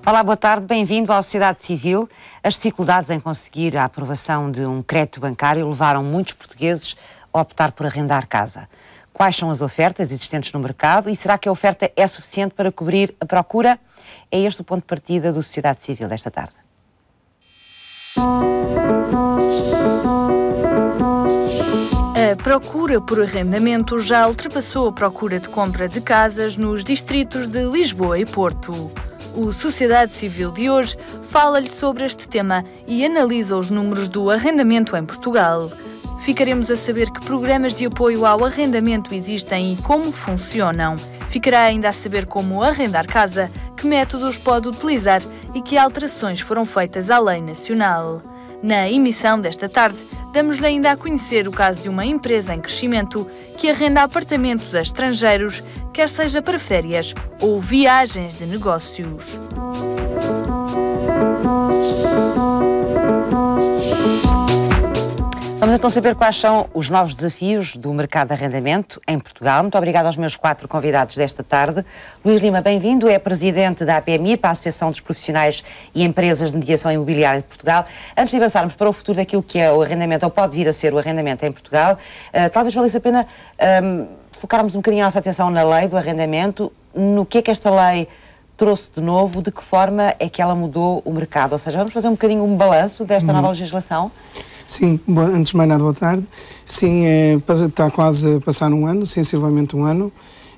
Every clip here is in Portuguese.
Olá, boa tarde, bem-vindo à Sociedade Civil. As dificuldades em conseguir a aprovação de um crédito bancário levaram muitos portugueses a optar por arrendar casa. Quais são as ofertas existentes no mercado e será que a oferta é suficiente para cobrir a procura? É este o ponto de partida do Sociedade Civil desta tarde. A procura por arrendamento já ultrapassou a procura de compra de casas nos distritos de Lisboa e Porto. O Sociedade Civil de hoje fala-lhe sobre este tema e analisa os números do arrendamento em Portugal. Ficaremos a saber que programas de apoio ao arrendamento existem e como funcionam. Ficará ainda a saber como arrendar casa, que métodos pode utilizar e que alterações foram feitas à lei nacional. Na emissão desta tarde, damos-lhe ainda a conhecer o caso de uma empresa em crescimento que arrenda apartamentos a estrangeiros, quer seja para férias ou viagens de negócios. Vamos então saber quais são os novos desafios do mercado de arrendamento em Portugal. Muito obrigada aos meus 4 convidados desta tarde. Luís Lima, bem-vindo, é presidente da APMI, para a Associação dos Profissionais e Empresas de Mediação Imobiliária de Portugal. Antes de avançarmos para o futuro daquilo que é o arrendamento, ou pode vir a ser o arrendamento em Portugal, talvez valesse a pena focarmos um bocadinho a nossa atenção na lei do arrendamento, no que é que esta lei trouxe de novo, de que forma é que ela mudou o mercado. Ou seja, vamos fazer um bocadinho um balanço desta nova legislação? Sim, antes de mais nada, boa tarde. Sim, está quase a passar um ano, sensivelmente um ano,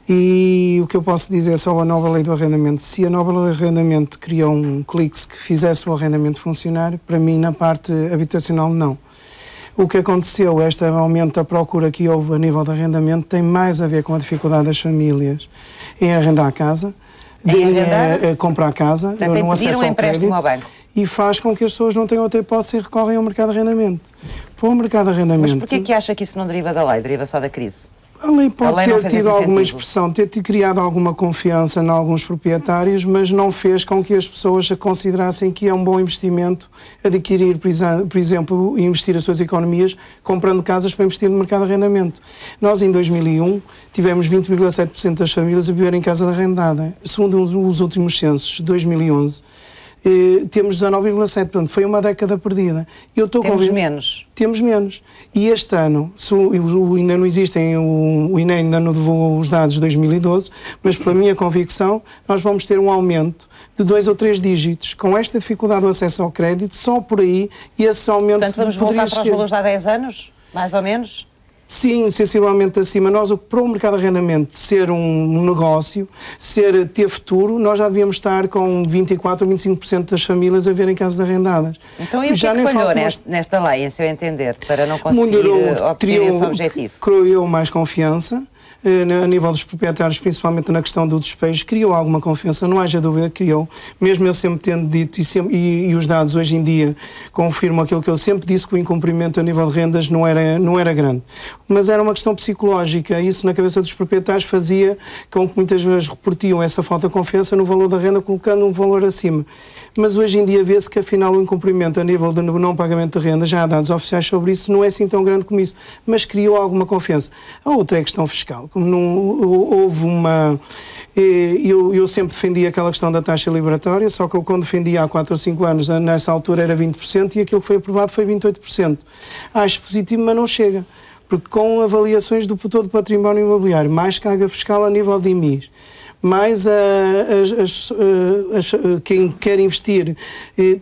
e o que eu posso dizer sobre a nova lei do arrendamento, se a nova lei do arrendamento criou um clique que fizesse o arrendamento funcionar, para mim, na parte habitacional, não. O que aconteceu, este aumento da procura que houve a nível de arrendamento, tem mais a ver com a dificuldade das famílias em arrendar a casa, de comprar casa, no acesso ao crédito, ao banco. E faz com que as pessoas não tenham outra hipótese e recorrem ao mercado de arrendamento. Para o mercado de arrendamento... Mas porquê é que acha que isso não deriva da lei, deriva só da crise? A lei pode ter tido alguma expressão, ter criado alguma confiança em alguns proprietários, mas não fez com que as pessoas considerassem que é um bom investimento adquirir, por exemplo, e investir as suas economias comprando casas para investir no mercado de arrendamento. Nós, em 2001, tivemos 20,7% das famílias a viver em casa de arrendada. Segundo os últimos censos, de 2011, temos 19,7%, portanto foi uma década perdida. Temos menos. Temos menos. E este ano, ainda não existem, o INE ainda não divulgou os dados de 2012, mas pela minha convicção, nós vamos ter um aumento de 2 ou 3 dígitos. Com esta dificuldade do acesso ao crédito, só por aí, e esse aumento... Portanto, vamos voltar para os valores de há 10 anos, mais ou menos? Sim, sensivelmente acima. Nós, para o mercado de arrendamento ser um negócio, ter futuro, nós já devíamos estar com 24% ou 25% das famílias a verem casas arrendadas. Então, e o que é que falhou nesta lei, em seu entender, para não conseguir obter esse objetivo? Criou mais confiança a nível dos proprietários, principalmente na questão do despejo, criou alguma confiança, não haja dúvida que criou, mesmo eu sempre tendo dito, e os dados hoje em dia confirmam aquilo que eu sempre disse, que o incumprimento a nível de rendas não era grande. Mas era uma questão psicológica, isso na cabeça dos proprietários fazia com que muitas vezes reportiam essa falta de confiança no valor da renda, colocando um valor acima. Mas hoje em dia vê-se que afinal o incumprimento a nível de não pagamento de renda, já há dados oficiais sobre isso, não é assim tão grande como isso, mas criou alguma confiança. A outra é a questão fiscal. Como houve uma... Eu sempre defendi aquela questão da taxa liberatória, só que eu quando defendia há 4 ou 5 anos, nessa altura era 20% e aquilo que foi aprovado foi 28%. Acho positivo, mas não chega. Porque com avaliações do todo património imobiliário, mais carga fiscal a nível de IMIs, mais quem quer investir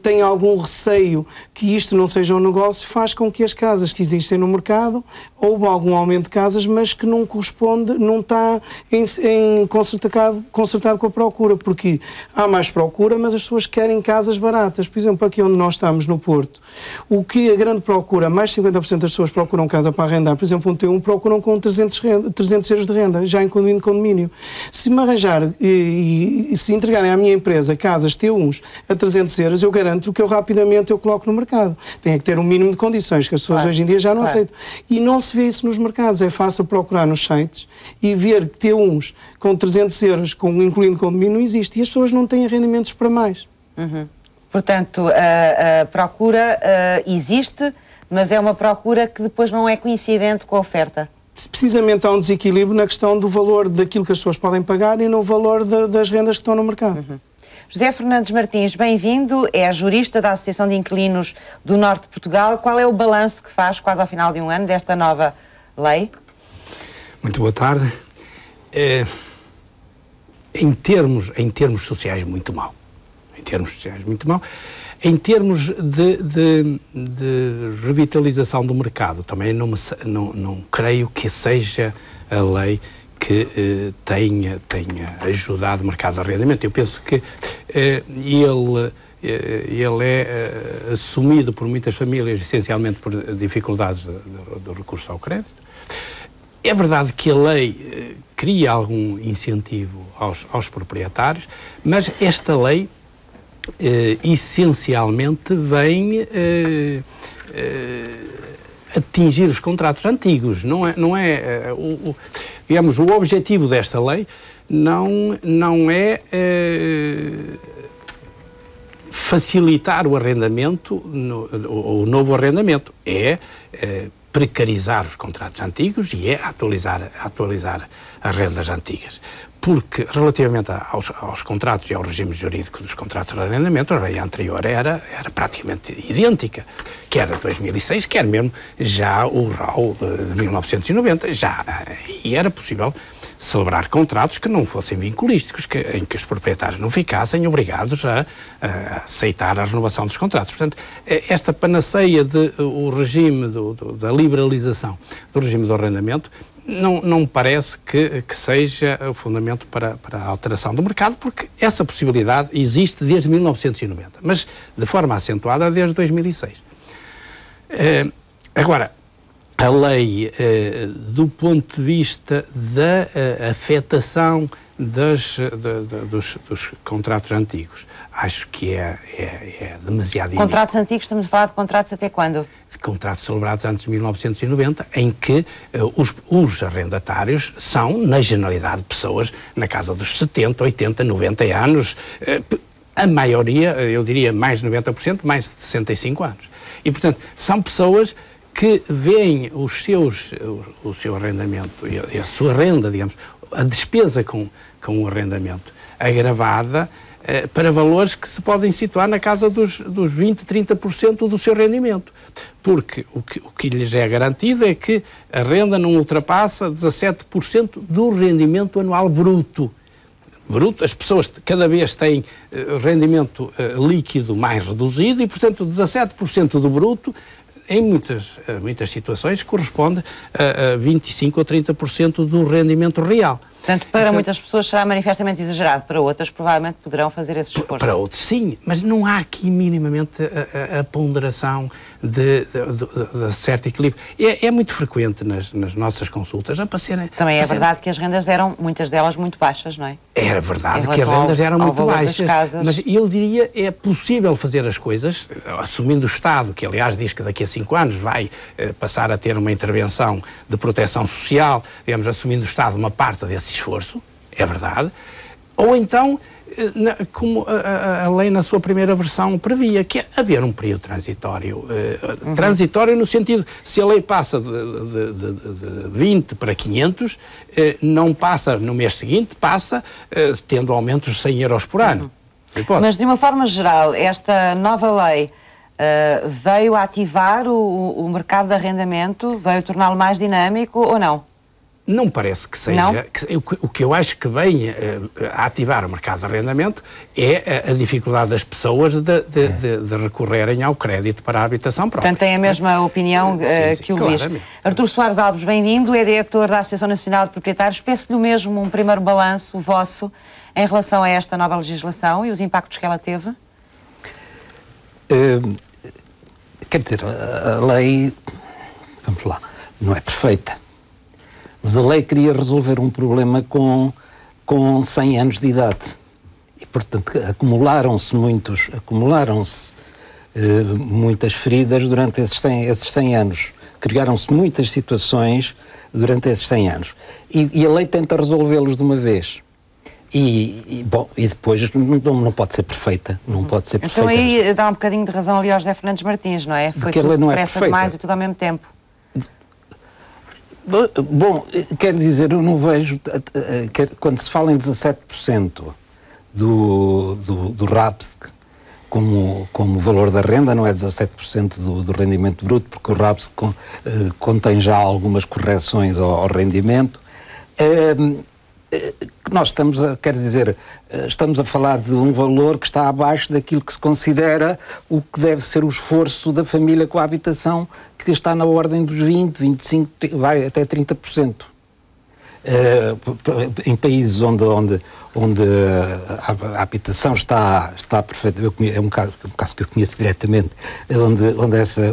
tem algum receio que isto não seja um negócio, faz com que as casas que existem no mercado, houve algum aumento de casas, mas que não corresponde, não está consertado com a procura, porque há mais procura, mas as pessoas querem casas baratas. Por exemplo, aqui onde nós estamos, no Porto, o que a grande procura, mais de 50% das pessoas procuram casa para arrendar, por exemplo, um T1 procuram com 300 euros de renda, já incluindo condomínio. Se me arranjar e se entregarem à minha empresa casas T1s a 300 euros, eu garanto que eu rapidamente coloco no mercado. Tem que ter um mínimo de condições que as pessoas hoje em dia já não aceitam. E não se vê isso nos mercados. É fácil procurar nos sites e ver que T1s com 300 euros, incluindo condomínio, não existe. E as pessoas não têm rendimentos para mais. Portanto, a procura existe, mas é uma procura que depois não é coincidente com a oferta. Precisamente há um desequilíbrio na questão do valor daquilo que as pessoas podem pagar e no valor das rendas que estão no mercado. José Fernandes Martins, bem-vindo, é jurista da Associação de Inquilinos do Norte de Portugal. Qual é o balanço que faz, quase ao final de um ano, desta nova lei? Muito boa tarde. Em termos sociais, muito mal. Em Em termos de revitalização do mercado, também não creio que seja a lei que tenha ajudado o mercado de arrendamento. Eu penso que ele é assumido por muitas famílias, essencialmente por dificuldades do recurso ao crédito. É verdade que a lei cria algum incentivo aos proprietários, mas esta lei essencialmente vem atingir os contratos antigos. Digamos, o objetivo desta lei não é facilitar o arrendamento, o novo arrendamento, é precarizar os contratos antigos e é atualizar as rendas antigas. Porque, relativamente aos contratos e ao regime jurídico dos contratos de arrendamento, a lei anterior era praticamente idêntica, quer a 2006, quer mesmo já o RAU de 1990, e era possível celebrar contratos que não fossem vinculísticos, em que os proprietários não ficassem obrigados a aceitar a renovação dos contratos. Portanto, esta panaceia o regime da liberalização do regime do arrendamento não me parece que seja o fundamento para a alteração do mercado, porque essa possibilidade existe desde 1990, mas de forma acentuada desde 2006. Agora, a lei, do ponto de vista da afetação dos contratos antigos, acho que é demasiado... Contratos antigos, estamos a falar de contratos até quando? De contratos celebrados antes de 1990, em que os arrendatários são, na generalidade, pessoas na casa dos 70, 80, 90 anos, a maioria, eu diria mais de 90%, mais de 65 anos. E, portanto, são pessoas que veem o seu arrendamento, a sua renda, digamos, a despesa com o arrendamento agravada para valores que se podem situar na casa dos 20%, 30% do seu rendimento. Porque o que lhes é garantido é que a renda não ultrapassa 17% do rendimento anual bruto. As pessoas cada vez têm rendimento líquido mais reduzido e, portanto, 17% do bruto em muitas situações corresponde a 25% ou 30% do rendimento real. Portanto, para muitas pessoas será manifestamente exagerado, para outras provavelmente poderão fazer esse esforço. Para outros sim, mas não há aqui minimamente a ponderação de certo equilíbrio. É muito frequente nas nossas consultas aparecerem... Também é verdade que as rendas eram, muitas delas, muito baixas, não é? Era verdade que as rendas eram muito baixas, mas eu diria é possível fazer as coisas, assumindo o Estado, que aliás diz que daqui a 5 anos vai passar a ter uma intervenção de proteção social, digamos, assumindo o Estado uma parte desse esforço, é verdade, ou então, como a lei na sua primeira versão previa, que é haver um período transitório. Transitório no sentido, se a lei passa de 20 para 500, não passa no mês seguinte, passa tendo aumentos de 100 euros por ano. Mas de uma forma geral, esta nova lei veio ativar o mercado de arrendamento, veio torná-lo mais dinâmico ou não? Não parece que seja. O que eu acho que vem a ativar o mercado de arrendamento é a dificuldade das pessoas de recorrerem ao crédito para a habitação própria. Portanto, tem a mesma opinião que o Luís. Artur Soares Alves, bem-vindo, é diretor da Associação Nacional de Proprietários. Peço-lhe o mesmo, um primeiro balanço vosso em relação a esta nova legislação e os impactos que ela teve. Quer dizer, a lei, vamos lá, não é perfeita. Mas a lei queria resolver um problema com com 100 anos de idade. E, portanto, acumularam-se muitas feridas durante esses 100 anos. Criaram-se muitas situações durante esses 100 anos. E a lei tenta resolvê-los de uma vez. E depois não pode ser perfeita. Não pode ser perfeita. Então aí dá um bocadinho de razão ali ao José Fernandes Martins, não é? Foi tudo depressa demais e tudo ao mesmo tempo. Bom, quer dizer, eu não vejo... Quando se fala em 17% do RAPS como valor da renda, não é 17% do rendimento bruto, porque o RAPS contém já algumas correções ao rendimento. Nós estamos a falar de um valor que está abaixo daquilo que se considera o que deve ser o esforço da família com a habitação, que está na ordem dos 20, 25, vai até 30%. Em países onde a habitação está perfeita, é um caso que eu conheço diretamente, onde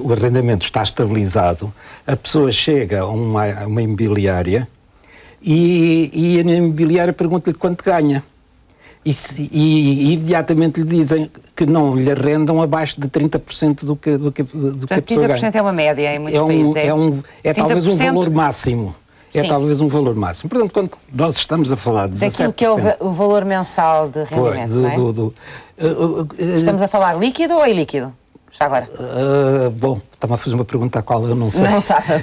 o arrendamento está estabilizado, a pessoa chega a uma imobiliária e a imobiliária pergunta-lhe quanto ganha. E imediatamente lhe dizem que não lhe arrendam abaixo de 30% do que a pessoa ganha. 30% é uma média em muitos países. É talvez um valor máximo. Sim. Talvez um valor máximo. Portanto, quando nós estamos a falar de 17%... Daquilo que é o valor mensal de rendimento, não é? Estamos a falar líquido ou ilíquido? Já agora. Bom, está-me a fazer uma pergunta à qual eu não sei,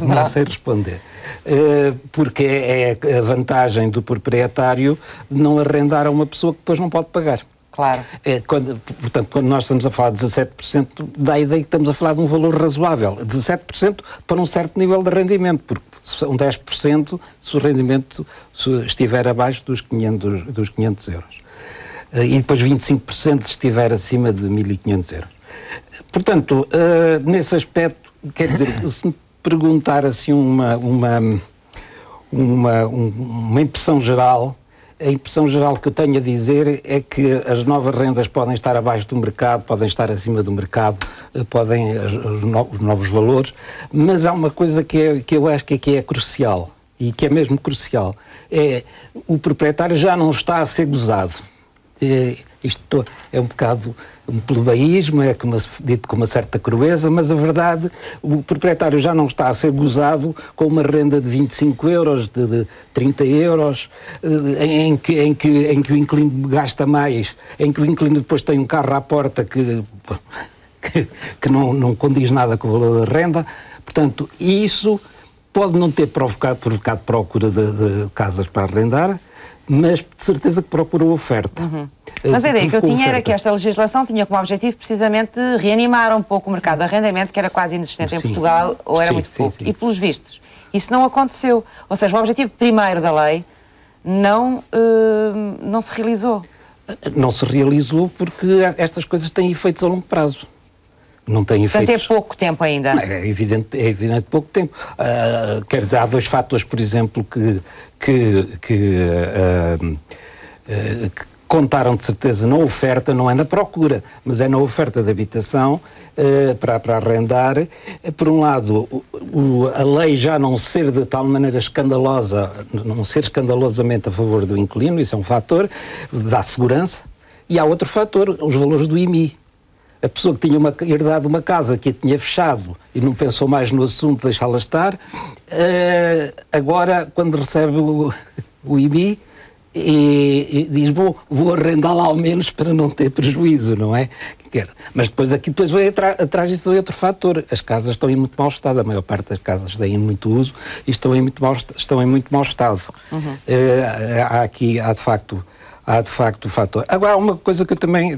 não sei responder. Porque é a vantagem do proprietário de não arrendar a uma pessoa que depois não pode pagar. Claro. Portanto, quando nós estamos a falar de 17%, dá a ideia que estamos a falar de um valor razoável. 17% para um certo nível de rendimento, porque são 10% se o rendimento estiver abaixo dos 500 euros. E depois 25% se estiver acima de 1.500 euros. Portanto, nesse aspecto, quer dizer, se me perguntar assim uma impressão geral, a impressão geral que eu tenho a dizer é que as novas rendas podem estar abaixo do mercado, podem estar acima do mercado, podem os novos valores, mas há uma coisa que eu acho que é crucial, e que é mesmo crucial, é o proprietário já não está a ser gozado. Isto é um bocado um plebeísmo, dito com uma certa crueza, mas a verdade, o proprietário já não está a ser gozado com uma renda de 25 euros, de 30 euros, em que o inquilino gasta mais, em que o inquilino depois tem um carro à porta que não condiz nada com o valor da renda. Portanto, isso pode não ter provocado procura de casas para arrendar, mas de certeza que procurou oferta. Mas a ideia que eu tinha era que esta legislação tinha como objetivo precisamente reanimar um pouco o mercado de arrendamento, que era quase inexistente em Portugal, ou era muito pouco. E pelos vistos, isso não aconteceu. Ou seja, o objetivo primeiro da lei não se realizou. Não se realizou porque estas coisas têm efeitos a longo prazo. Não tem efeitos. Portanto, é pouco tempo ainda. É evidente pouco tempo. Quer dizer, há dois fatores, por exemplo, que contaram de certeza na oferta, não é na procura, mas é na oferta de habitação para arrendar. Por um lado, a lei já não ser de tal maneira escandalosa, não ser escandalosamente a favor do inquilino, isso é um fator, dá segurança. E há outro fator, os valores do IMI. A pessoa que tinha herdado uma casa que a tinha fechado e não pensou mais no assunto, deixá-la estar, agora, quando recebe o IMI, diz, vou arrendá-la ao menos para não ter prejuízo, não é? Mas depois vem atrás disso outro fator. As casas estão em muito mau estado, a maior parte das casas têm muito uso e estão em muito mau estado. Há de facto o fator. Agora, uma coisa que eu também,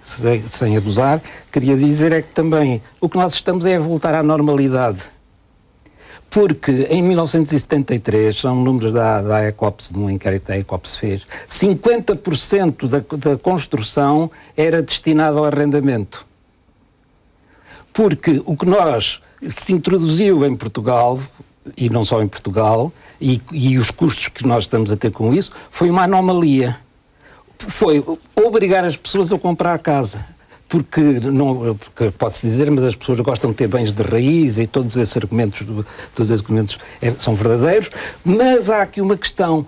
sem abusar, queria dizer é que também o que nós estamos é a voltar à normalidade. Porque em 1973, são números da ECOPS, de um inquérito que a ECOPS fez, 50% da construção era destinada ao arrendamento. Porque o que se introduziu em Portugal, e não só em Portugal, e os custos que nós estamos a ter com isso, foi uma anomalia. Foi obrigar as pessoas a comprar casa. Porque pode-se dizer, mas as pessoas gostam de ter bens de raiz e todos esses argumentos são verdadeiros, mas há aqui uma questão.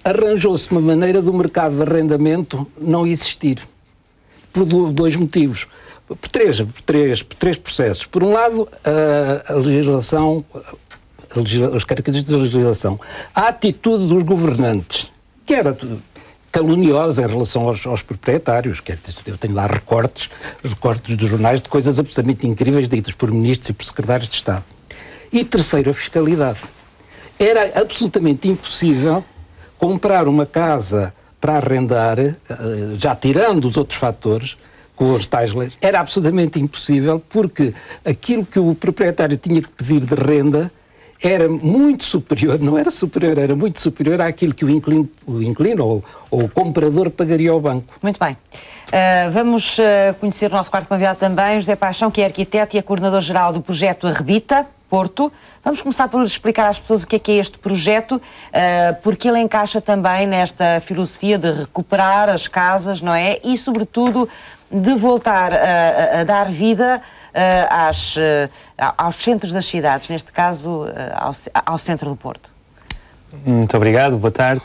arranjou-se uma maneira do mercado de arrendamento não existir. Por dois motivos. Por três processos. Por um lado, a legislação, as características da legislação. A atitude dos governantes, que era caluniosa em relação aos proprietários. Eu tenho lá recortes dos jornais de coisas absolutamente incríveis ditas por ministros e por secretários de Estado. E terceiro, a fiscalidade. Era absolutamente impossível comprar uma casa para arrendar, já tirando os outros fatores, com os tais leis, era absolutamente impossível, porque aquilo que o proprietário tinha que pedir de renda era muito superior, não era superior, era muito superior àquilo que o inquilino ou o comprador pagaria ao banco. Muito bem. Vamos conhecer o nosso quarto convidado também, José Paixão, que é arquiteto e é coordenador-geral do projeto Arrebita, Porto. Vamos começar por explicar às pessoas o que é este projeto, porque ele encaixa também nesta filosofia de recuperar as casas, não é? E, sobretudo, de voltar a dar vida aos centros das cidades, neste caso ao centro do Porto. Muito obrigado, boa tarde.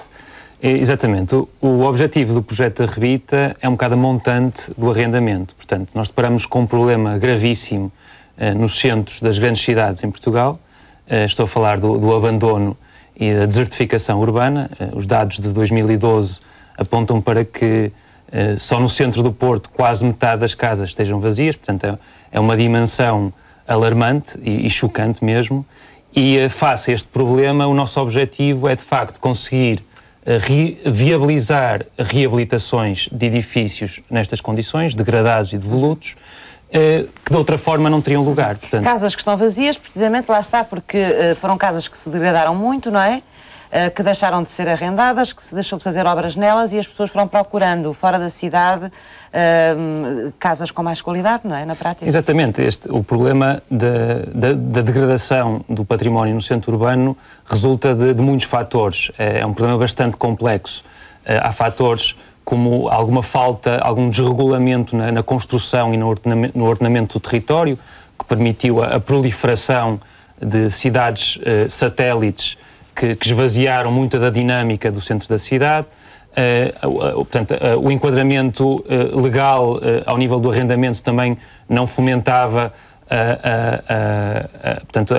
Exatamente, o objetivo do projeto Arrebita é um bocado a montante do arrendamento. Portanto, nós deparamos com um problema gravíssimo nos centros das grandes cidades em Portugal. Estou a falar do abandono e da desertificação urbana. Os dados de 2012 apontam para que só no centro do Porto quase metade das casas estejam vazias, portanto é uma dimensão alarmante e chocante mesmo, e face a este problema o nosso objetivo é de facto conseguir viabilizar reabilitações de edifícios nestas condições, degradados e devolutos, que de outra forma não teriam lugar. Portanto, casas que estão vazias, precisamente, lá está, porque foram casas que se degradaram muito, não é? Que deixaram de ser arrendadas, que se deixou de fazer obras nelas e as pessoas foram procurando fora da cidade casas com mais qualidade, não é? Na prática. Exatamente. O problema da degradação do património no centro urbano resulta de muitos fatores. É um problema bastante complexo. Há fatores como alguma falta, algum desregulamento na construção e no ordenamento do território, que permitiu a proliferação de cidades satélites que esvaziaram muita da dinâmica do centro da cidade. Portanto, o enquadramento legal ao nível do arrendamento também não fomentava portanto,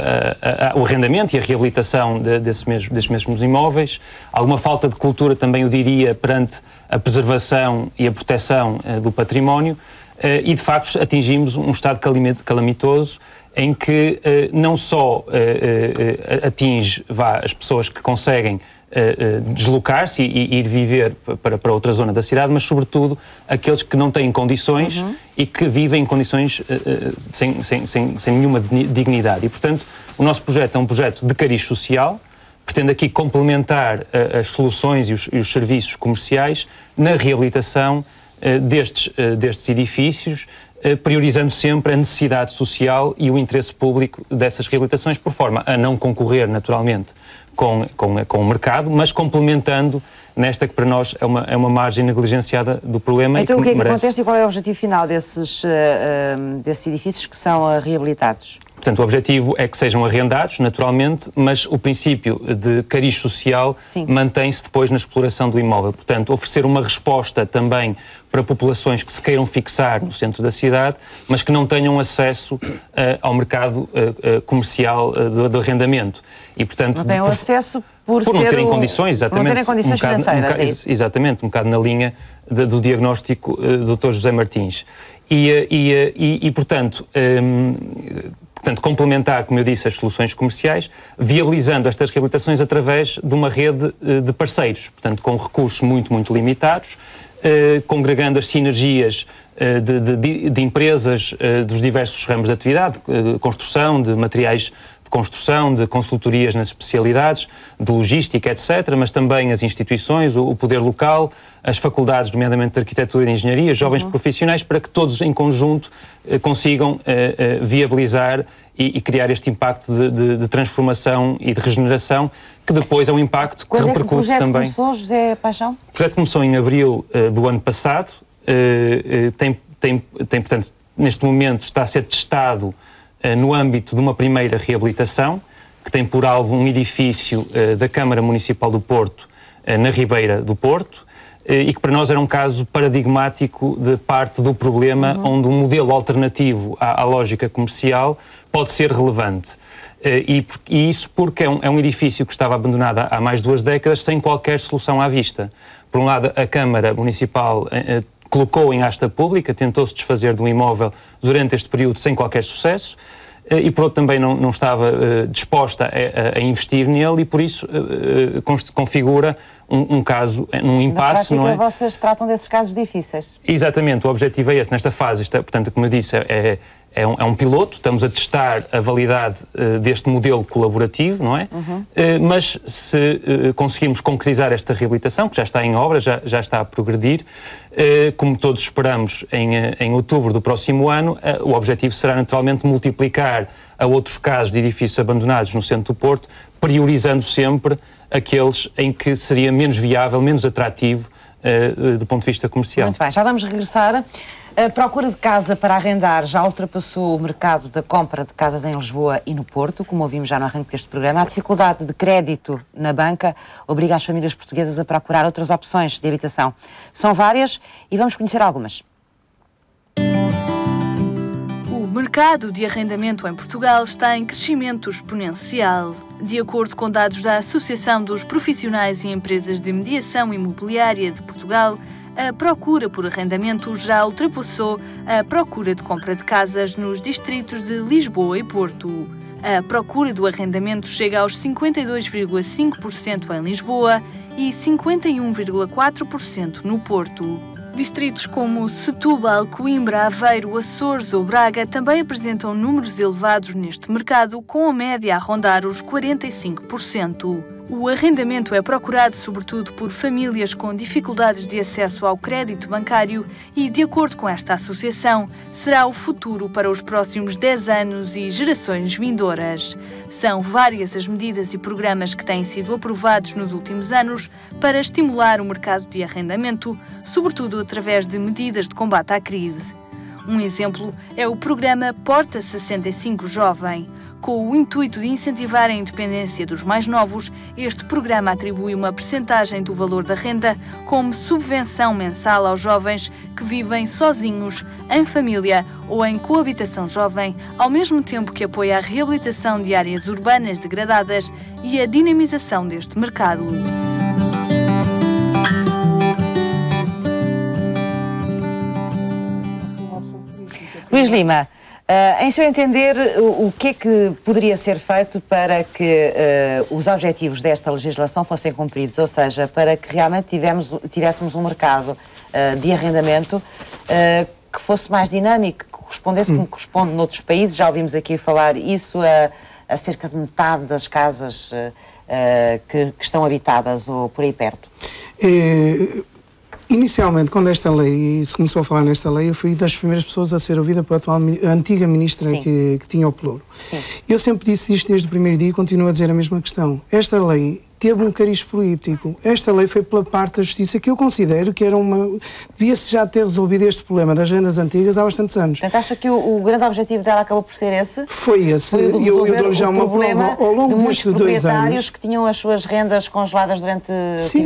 o arrendamento e a reabilitação desses mesmos imóveis. Alguma falta de cultura também, eu diria, perante a preservação e a proteção do património, e de facto atingimos um estado calamitoso em que não só atinge as pessoas que conseguem deslocar-se e ir viver para outra zona da cidade, mas sobretudo aqueles que não têm condições e que vivem em condições sem nenhuma dignidade. E, portanto, o nosso projeto é um projeto de cariz social, pretende aqui complementar as soluções e os serviços comerciais na reabilitação destes edifícios, priorizando sempre a necessidade social e o interesse público dessas reabilitações, por forma a não concorrer, naturalmente, com o mercado, mas complementando nesta que para nós é uma margem negligenciada do problema. Então, e o que é que merece... acontece e qual é o objetivo final desses edifícios que são reabilitados? Portanto, o objetivo é que sejam arrendados, naturalmente, mas o princípio de cariz social mantém-se depois na exploração do imóvel. Portanto, oferecer uma resposta também para populações que se queiram fixar no centro da cidade, mas que não tenham acesso ao mercado comercial do arrendamento. E, portanto, não tenham acesso por não terem condições, exatamente. Não terem condições financeiras. Exatamente, um bocado na linha do diagnóstico do Dr. José Martins. E portanto, complementar, como eu disse, as soluções comerciais, viabilizando estas reabilitações através de uma rede de parceiros, portanto, com recursos muito limitados, congregando as sinergias de empresas dos diversos ramos de atividade, construção, de materiais de construção, de consultorias nas especialidades, de logística, etc., mas também as instituições, o poder local, as faculdades, nomeadamente de arquitetura e de engenharia, jovens profissionais, para que todos em conjunto consigam viabilizar e criar este impacto de transformação e de regeneração, que depois é um impacto que repercute também. O projeto começou, José Paixão? O projeto começou em abril do ano passado, portanto, neste momento está a ser testado no âmbito de uma primeira reabilitação, que tem por alvo um edifício da Câmara Municipal do Porto, na Ribeira do Porto, e que para nós era um caso paradigmático de parte do problema onde um modelo alternativo à lógica comercial pode ser relevante. E isso porque é um edifício que estava abandonado há mais de 2 décadas sem qualquer solução à vista. Por um lado, a Câmara Municipal colocou em asta pública, tentou-se desfazer do imóvel durante este período sem qualquer sucesso, e por outro também não estava disposta a investir nele, e por isso configura um caso, num impasse, não é? Vocês tratam desses casos difíceis. Exatamente, o objetivo é esse. Nesta fase, portanto, como eu disse, é um piloto, estamos a testar a validade deste modelo colaborativo, não é? Mas se conseguirmos concretizar esta reabilitação, que já está em obra, já está a progredir, como todos esperamos em outubro do próximo ano, o objetivo será naturalmente multiplicar a outros casos de edifícios abandonados no centro do Porto, priorizando sempre aqueles em que seria menos viável, menos atrativo do ponto de vista comercial. Muito bem, já vamos regressar. A procura de casa para arrendar já ultrapassou o mercado da compra de casas em Lisboa e no Porto, como ouvimos já no arranque deste programa. A dificuldade de crédito na banca obriga as famílias portuguesas a procurar outras opções de habitação. São várias e vamos conhecer algumas. O mercado de arrendamento em Portugal está em crescimento exponencial. De acordo com dados da Associação dos Profissionais e Empresas de Mediação Imobiliária de Portugal, a procura por arrendamento já ultrapassou a procura de compra de casas nos distritos de Lisboa e Porto. A procura do arrendamento chega aos 52,5% em Lisboa e 51,4% no Porto. Distritos como Setúbal, Coimbra, Aveiro, Açores ou Braga também apresentam números elevados neste mercado, com a média a rondar os 45%. O arrendamento é procurado sobretudo por famílias com dificuldades de acesso ao crédito bancário e, de acordo com esta associação, será o futuro para os próximos 10 anos e gerações vindouras. São várias as medidas e programas que têm sido aprovados nos últimos anos para estimular o mercado de arrendamento, sobretudo através de medidas de combate à crise. Um exemplo é o programa Porta 65 Jovem. Com o intuito de incentivar a independência dos mais novos, este programa atribui uma percentagem do valor da renda como subvenção mensal aos jovens que vivem sozinhos, em família ou em coabitação jovem, ao mesmo tempo que apoia a reabilitação de áreas urbanas degradadas e a dinamização deste mercado. Luís Lima, em seu entender, o que é que poderia ser feito para que os objetivos desta legislação fossem cumpridos? Ou seja, para que realmente tivéssemos um mercado de arrendamento que fosse mais dinâmico, que correspondesse como corresponde noutros países. Já ouvimos aqui falar isso, a cerca de metade das casas que estão habitadas ou por aí perto. Inicialmente, quando esta lei, se começou a falar nesta lei, eu fui das primeiras pessoas a ser ouvida pela antiga ministra que tinha o pelouro. Eu sempre disse isto desde o primeiro dia e continuo a dizer a mesma questão. Esta lei teve um cariz político. Esta lei foi pela parte da Justiça, que eu considero que era devia-se já ter resolvido este problema das rendas antigas há bastantes anos. Portanto, acha que o grande objetivo dela acabou por ser esse? Foi esse. Foi o de resolver o problema ao longo de muitos proprietários que tinham as suas rendas congeladas durante... Sim,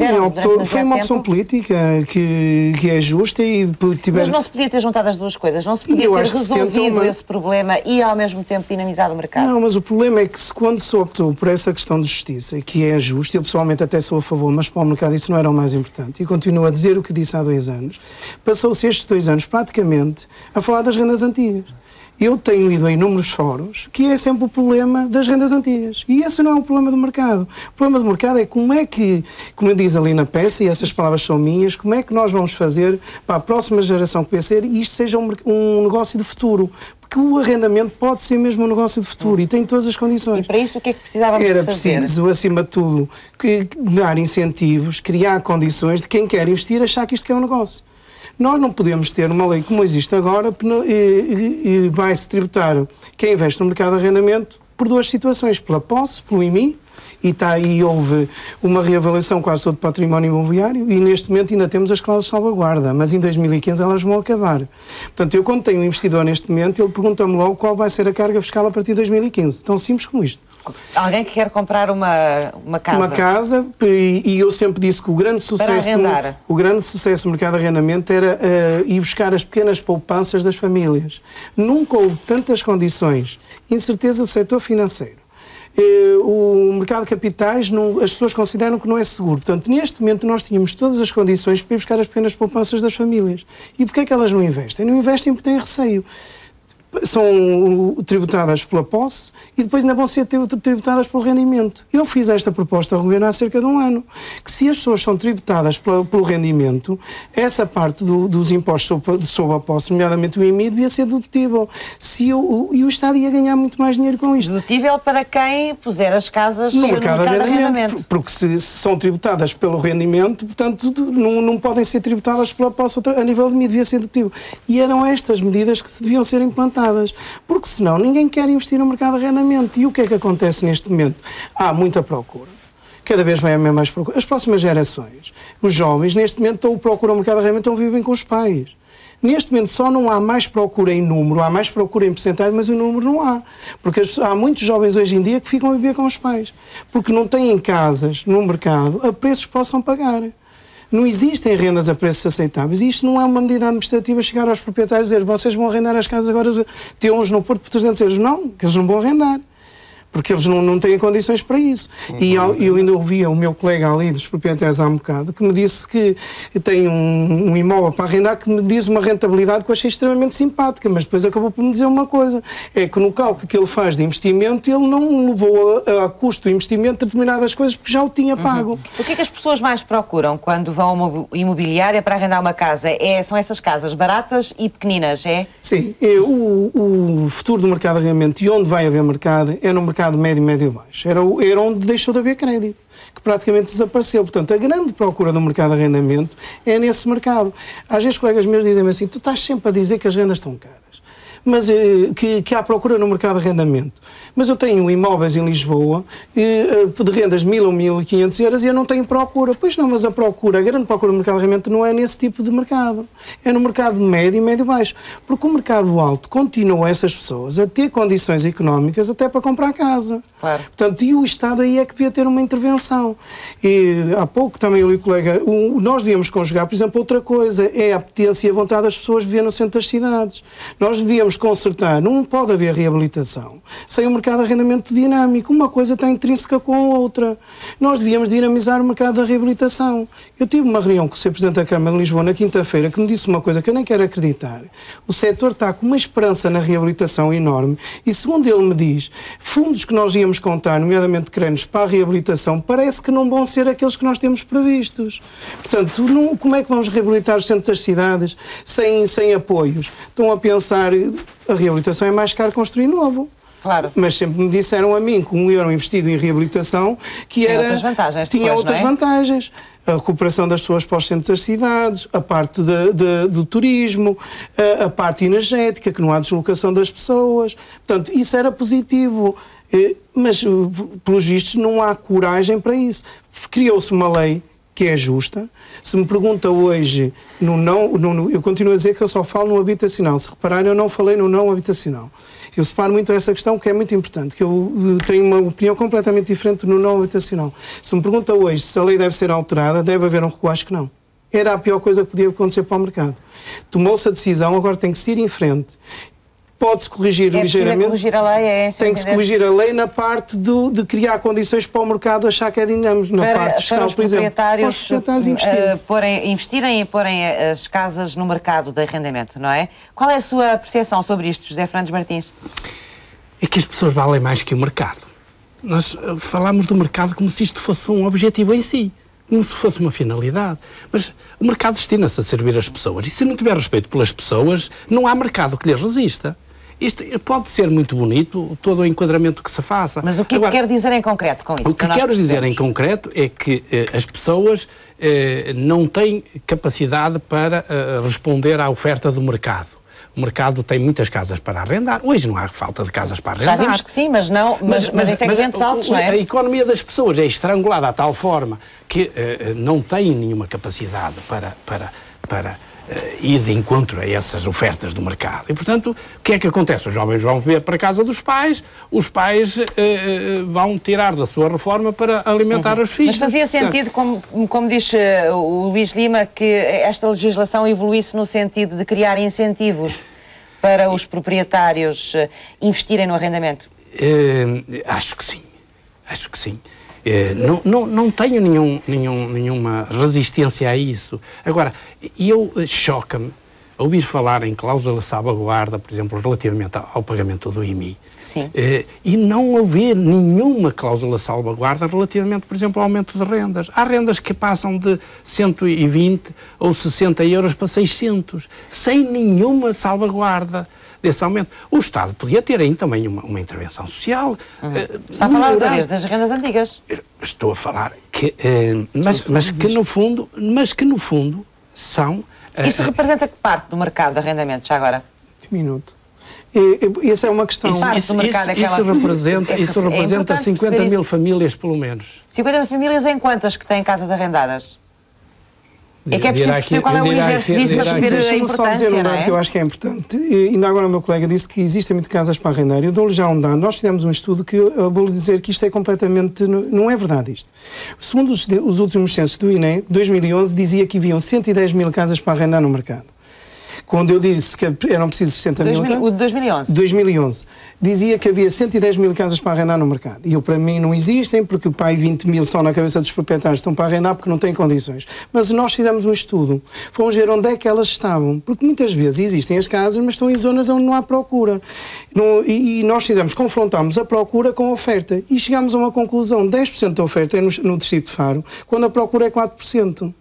foi uma opção política que é justa e... Mas não se podia ter juntado as duas coisas? Não se podia ter resolvido esse problema e, ao mesmo tempo, dinamizado o mercado? Não, mas o problema é que quando se optou por essa questão de justiça, que é justa, eu pessoalmente até sou a favor, mas para o mercado isso não era o mais importante, e continuo a dizer o que disse há 2 anos, passou-se estes 2 anos praticamente a falar das rendas antigas. Eu tenho ido a inúmeros fóruns, que é sempre o problema das rendas antigas. E esse não é o problema do mercado. O problema do mercado é como é que, como diz ali na peça, e essas palavras são minhas, como é que nós vamos fazer para a próxima geração que vai ser e isto seja um negócio de futuro. Porque o arrendamento pode ser mesmo um negócio de futuro e tem todas as condições. E para isso o que é que precisávamos de fazer? Era preciso, acima de tudo, dar incentivos, criar condições de quem quer investir achar que isto é um negócio. Nós não podemos ter uma lei como existe agora e vai-se tributar quem investe no mercado de arrendamento por 2 situações, pela posse, pelo IMI, E houve uma reavaliação quase todo do património imobiliário e neste momento ainda temos as cláusulas de salvaguarda, mas em 2015 elas vão acabar. Portanto, eu quando tenho um investidor neste momento, ele pergunta-me logo qual vai ser a carga fiscal a partir de 2015. Tão simples como isto. Alguém que quer comprar uma casa. Uma casa, e eu sempre disse que o grande sucesso do mercado de arrendamento era ir buscar as pequenas poupanças das famílias. Nunca houve tantas condições. Incerteza do setor financeiro. O mercado de capitais, as pessoas consideram que não é seguro. Portanto, neste momento nós tínhamos todas as condições para ir buscar as pequenas poupanças das famílias. E porquê é que elas não investem? Não investem porque têm receio. São tributadas pela posse e depois ainda vão ser tributadas pelo rendimento. Eu fiz esta proposta ao Governo há cerca de um ano, que se as pessoas são tributadas pelo rendimento, essa parte dos impostos sobre a posse, nomeadamente o IMI, devia ser dedutível. E o Estado ia ganhar muito mais dinheiro com isto. Dedutível para quem puser as casas no mercado de arrendamento. Porque se são tributadas pelo rendimento, portanto, não podem ser tributadas pela posse a nível de IMI, devia ser dedutível. E eram estas medidas que deviam ser implantadas. Porque senão ninguém quer investir no mercado de arrendamento. E o que é que acontece neste momento? Há muita procura. Cada vez vai haver mais procura. As próximas gerações, os jovens, neste momento estão procuram o mercado de arrendamento, estão vivem com os pais. Neste momento só não há mais procura em número, há mais procura em percentagem, mas o número não há. Porque há muitos jovens hoje em dia que ficam a viver com os pais. Porque não têm casas no mercado a preços que possam pagar. Não existem rendas a preços aceitáveis. E isto não é uma medida administrativa chegar aos proprietários e dizer vocês vão arrendar as casas agora, ter uns no Porto por 300 euros. Não, que eles não vão arrendar. Porque eles não têm condições para isso. E eu ainda ouvia o meu colega ali dos proprietários há um bocado que me disse que tem um imóvel para arrendar que me diz uma rentabilidade que eu achei extremamente simpática, mas depois acabou por me dizer uma coisa, é que no cálculo que ele faz de investimento ele não levou a custo do investimento determinadas coisas porque já o tinha pago. O que é que as pessoas mais procuram quando vão a uma imobiliária para arrendar uma casa? São essas casas baratas e pequeninas, é? Sim. O futuro do mercado de arrendamento e onde vai haver mercado é no mercado médio e médio-baixo. Era onde deixou de haver crédito, que praticamente desapareceu. Portanto, a grande procura do mercado de arrendamento é nesse mercado. Às vezes colegas meus dizem-me assim, tu estás sempre a dizer que as rendas estão caras, mas que há procura no mercado de arrendamento. Mas eu tenho imóveis em Lisboa de rendas de 1.000 ou 1.500 euros e eu não tenho procura. Pois não, mas a grande procura do mercado de arrendamento não é nesse tipo de mercado. É no mercado médio e médio-baixo. Porque o mercado alto continua essas pessoas a ter condições económicas até para comprar casa. Claro. Portanto, e o Estado aí é que devia ter uma intervenção. E há pouco também eu e o colega, nós devíamos conjugar, por exemplo, outra coisa, é a apetência e a vontade das pessoas de viver no centro das cidades. Nós devíamos consertar, não pode haver reabilitação sem um mercado de arrendamento dinâmico, uma coisa está intrínseca com a outra. Nós devíamos dinamizar o mercado da reabilitação. Eu tive uma reunião com o Sr. Presidente da Câmara de Lisboa na quinta-feira que me disse uma coisa que eu nem quero acreditar. O setor está com uma esperança na reabilitação enorme e, segundo ele me diz, fundos que nós íamos contar, nomeadamente créditos para a reabilitação, parece que não vão ser aqueles que nós temos previstos. Portanto, como é que vamos reabilitar os centros das cidades sem apoios? Estão a pensar, a reabilitação é mais caro construir novo. Claro. Mas sempre me disseram a mim que €1 investido em reabilitação tinha outras vantagens. A recuperação das pessoas para os centros das cidades, a parte do turismo, a parte energética, que não há deslocação das pessoas. Portanto, isso era positivo. Mas, pelos vistos, não há coragem para isso. Criou-se uma lei que é justa. Se me pergunta hoje, eu continuo a dizer que eu só falo no habitacional. Se repararem, eu não falei no não habitacional. Eu separo muito essa questão, que é muito importante, que eu tenho uma opinião completamente diferente no não habitacional. Se me pergunta hoje se a lei deve ser alterada, deve haver um recuo, acho que não. Era a pior coisa que podia acontecer para o mercado. Tomou-se a decisão, agora tem que se ir em frente. Pode-se corrigir ligeiramente. Corrigir a lei, tem que se corrigir a lei na parte de criar condições para o mercado achar que é dinâmico, na parte fiscal, por exemplo. Para os proprietários investirem e porem as casas no mercado de arrendamento, não é? Qual é a sua percepção sobre isto, José Fernandes Martins? É que as pessoas valem mais que o mercado. Nós falamos do mercado como se isto fosse um objetivo em si, como se fosse uma finalidade. Mas o mercado destina-se a servir as pessoas. E se não tiver respeito pelas pessoas, não há mercado que lhes resista. Isto pode ser muito bonito, todo o enquadramento que se faça. Mas o que quer dizer em concreto com isso? O que quero dizer em concreto é que as pessoas não têm capacidade para responder à oferta do mercado. O mercado tem muitas casas para arrendar. Hoje não há falta de casas para arrendar. Já vimos que sim, mas em segmentos altos, não é? A economia das pessoas é estrangulada de tal forma que não tem nenhuma capacidade para ir de encontro a essas ofertas do mercado. E, portanto, o que é que acontece? Os jovens vão vir para a casa dos pais, os pais vão tirar da sua reforma para alimentar os filhos. Mas fazia sentido, como diz o Luís Lima, que esta legislação evoluísse no sentido de criar incentivos para os proprietários investirem no arrendamento? Acho que sim. Acho que sim. Não tenho nenhuma resistência a isso. Agora, choca-me ouvir falar em cláusula de salvaguarda, por exemplo, relativamente ao pagamento do IMI. Sim. E não haver nenhuma cláusula de salvaguarda relativamente, por exemplo, ao aumento de rendas. Há rendas que passam de 120 ou 60 euros para 600, sem nenhuma salvaguarda desse aumento. O Estado podia ter aí também uma intervenção social. Está a falar outra vez das rendas antigas? Estou a falar que... mas que no fundo são... Isso representa que parte do mercado de arrendamento, já agora? Um minuto. Essa é uma questão... Isso representa 50 mil famílias, pelo menos. 50 famílias em quantas que têm casas arrendadas? É que é preciso perceber qual é o universo disto para perceber a importância, não é? Que eu acho que é importante. Ainda agora o meu colega disse que existem muito casas para arrendar. Eu dou-lhe já um dado. Nós fizemos um estudo que eu vou-lhe dizer que isto é completamente... Não é verdade isto. Segundo os últimos censos do INE, 2011, dizia que haviam 110 mil casas para arrendar no mercado. Quando eu disse que eram precisos 60 mil... O de 2011? 2011. Dizia que havia 110 mil casas para arrendar no mercado. E para mim não existem, porque o pai 20 mil só na cabeça dos proprietários estão para arrendar porque não têm condições. Mas nós fizemos um estudo. Fomos ver onde é que elas estavam. Porque muitas vezes existem as casas, mas estão em zonas onde não há procura. E nós confrontámos a procura com a oferta. E chegámos a uma conclusão. 10% da oferta é no distrito de Faro, quando a procura é 4%.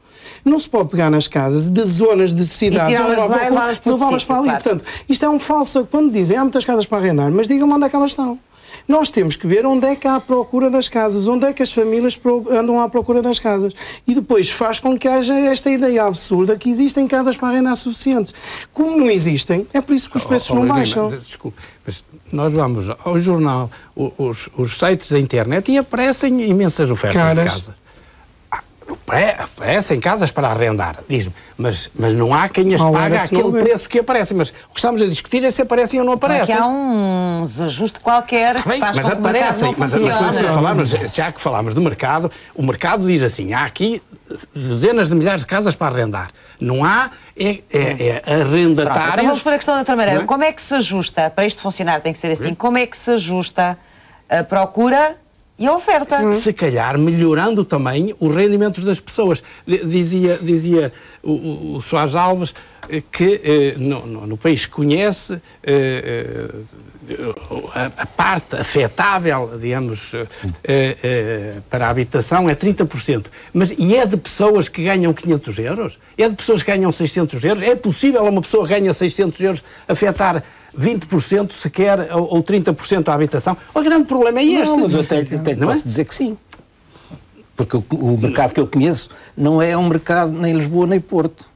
Não se pode pegar nas casas de zonas de cidades onde não levá-las para ali. Claro. Portanto, isto é um falso... Quando dizem há muitas casas para arrendar, mas digam-me onde é que elas estão. Nós temos que ver onde é que há a procura das casas, onde é que as famílias andam à procura das casas. E depois faz com que haja esta ideia absurda que existem casas para arrendar suficientes. Como não existem, é por isso que os preços não baixam. Desculpe, mas nós vamos ao jornal, os sites da internet e aparecem imensas ofertas de casa. Aparecem casas para arrendar, diz-me, mas não há quem as pague aquele preço que aparecem. Mas o que estamos a discutir é se aparecem ou não aparecem. Porque há um desajuste qualquer que faz mas aparecem. Mas já que falámos do mercado, o mercado diz assim, há aqui dezenas de milhares de casas para arrendar. Não há arrendatários... Então vamos para a questão da outra maneira. Como é que se ajusta, para isto funcionar tem que ser assim, como é que se ajusta a procura... E a oferta? Se calhar melhorando também os rendimentos das pessoas. Dizia o Soares Alves que no país que conhece a parte afetável, digamos, para a habitação é 30%. E é de pessoas que ganham 500 euros? É de pessoas que ganham 600 euros? É possível uma pessoa que ganha 600 euros afetar 20% sequer ou 30% à habitação? O grande problema é este. Não, mas eu até posso dizer que sim. Porque o mercado que eu conheço não é um mercado nem Lisboa nem Porto.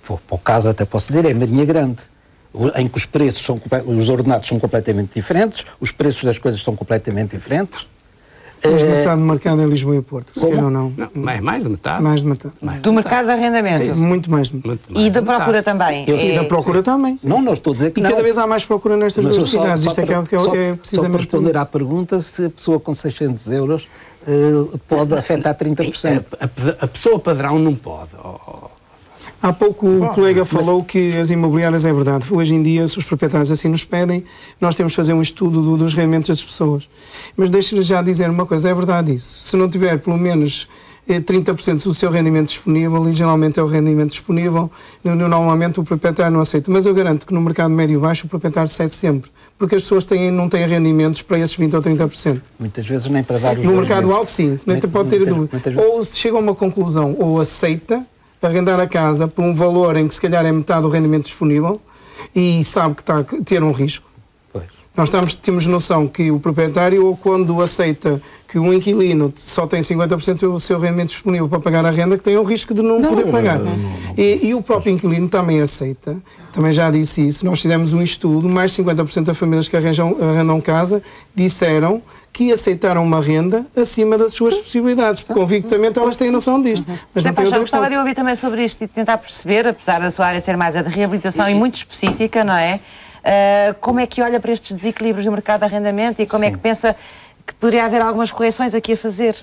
Por o caso até posso dizer, é Marinha Grande, em que os preços os ordenados são completamente diferentes, os preços das coisas são completamente diferentes. Mas metade do mercado é Lisboa e Porto, se calhar não. É mais de metade. Mais de metade. Do mercado de arrendamento? Sim, muito mais de metade. E da procura também? E da procura também. Não estou a dizer que não. E cada vez há mais procura nestas duas cidades. Isto é precisamente... Só para responder à pergunta, se a pessoa com 600 euros pode afetar 30%. A pessoa padrão não pode. Há pouco o colega falou que as imobiliárias é verdade. Hoje em dia, se os proprietários assim nos pedem, nós temos de fazer um estudo dos rendimentos das pessoas. Mas deixe-lhe já dizer uma coisa, é verdade isso. Se não tiver pelo menos 30% do seu rendimento disponível, e geralmente é o rendimento disponível, normalmente o proprietário não aceita. Mas eu garanto que no mercado médio e baixo o proprietário cede sempre. Porque as pessoas não têm rendimentos para esses 20% ou 30%. Muitas vezes nem para dar os no mercado alto, sim. Pode ter dúvida. Ou se chega a uma conclusão, ou aceita arrendar a casa por um valor em que se calhar é metade do rendimento disponível e sabe que está a ter um risco. Pois. Nós temos noção que o proprietário, ou quando aceita que um inquilino só tem 50% do seu rendimento disponível para pagar a renda, que tem o risco de não poder pagar. E o próprio inquilino também aceita, também já disse isso, nós fizemos um estudo, mais de 50% das famílias que arrendam casa disseram que aceitaram uma renda acima das suas possibilidades, porque convictamente elas têm noção disto. Mas não eu gostava de ouvir também sobre isto e de tentar perceber, apesar da sua área ser mais a de reabilitação e muito específica, não é? Como é que olha para estes desequilíbrios do mercado de arrendamento e como é que pensa que poderia haver algumas correções aqui a fazer?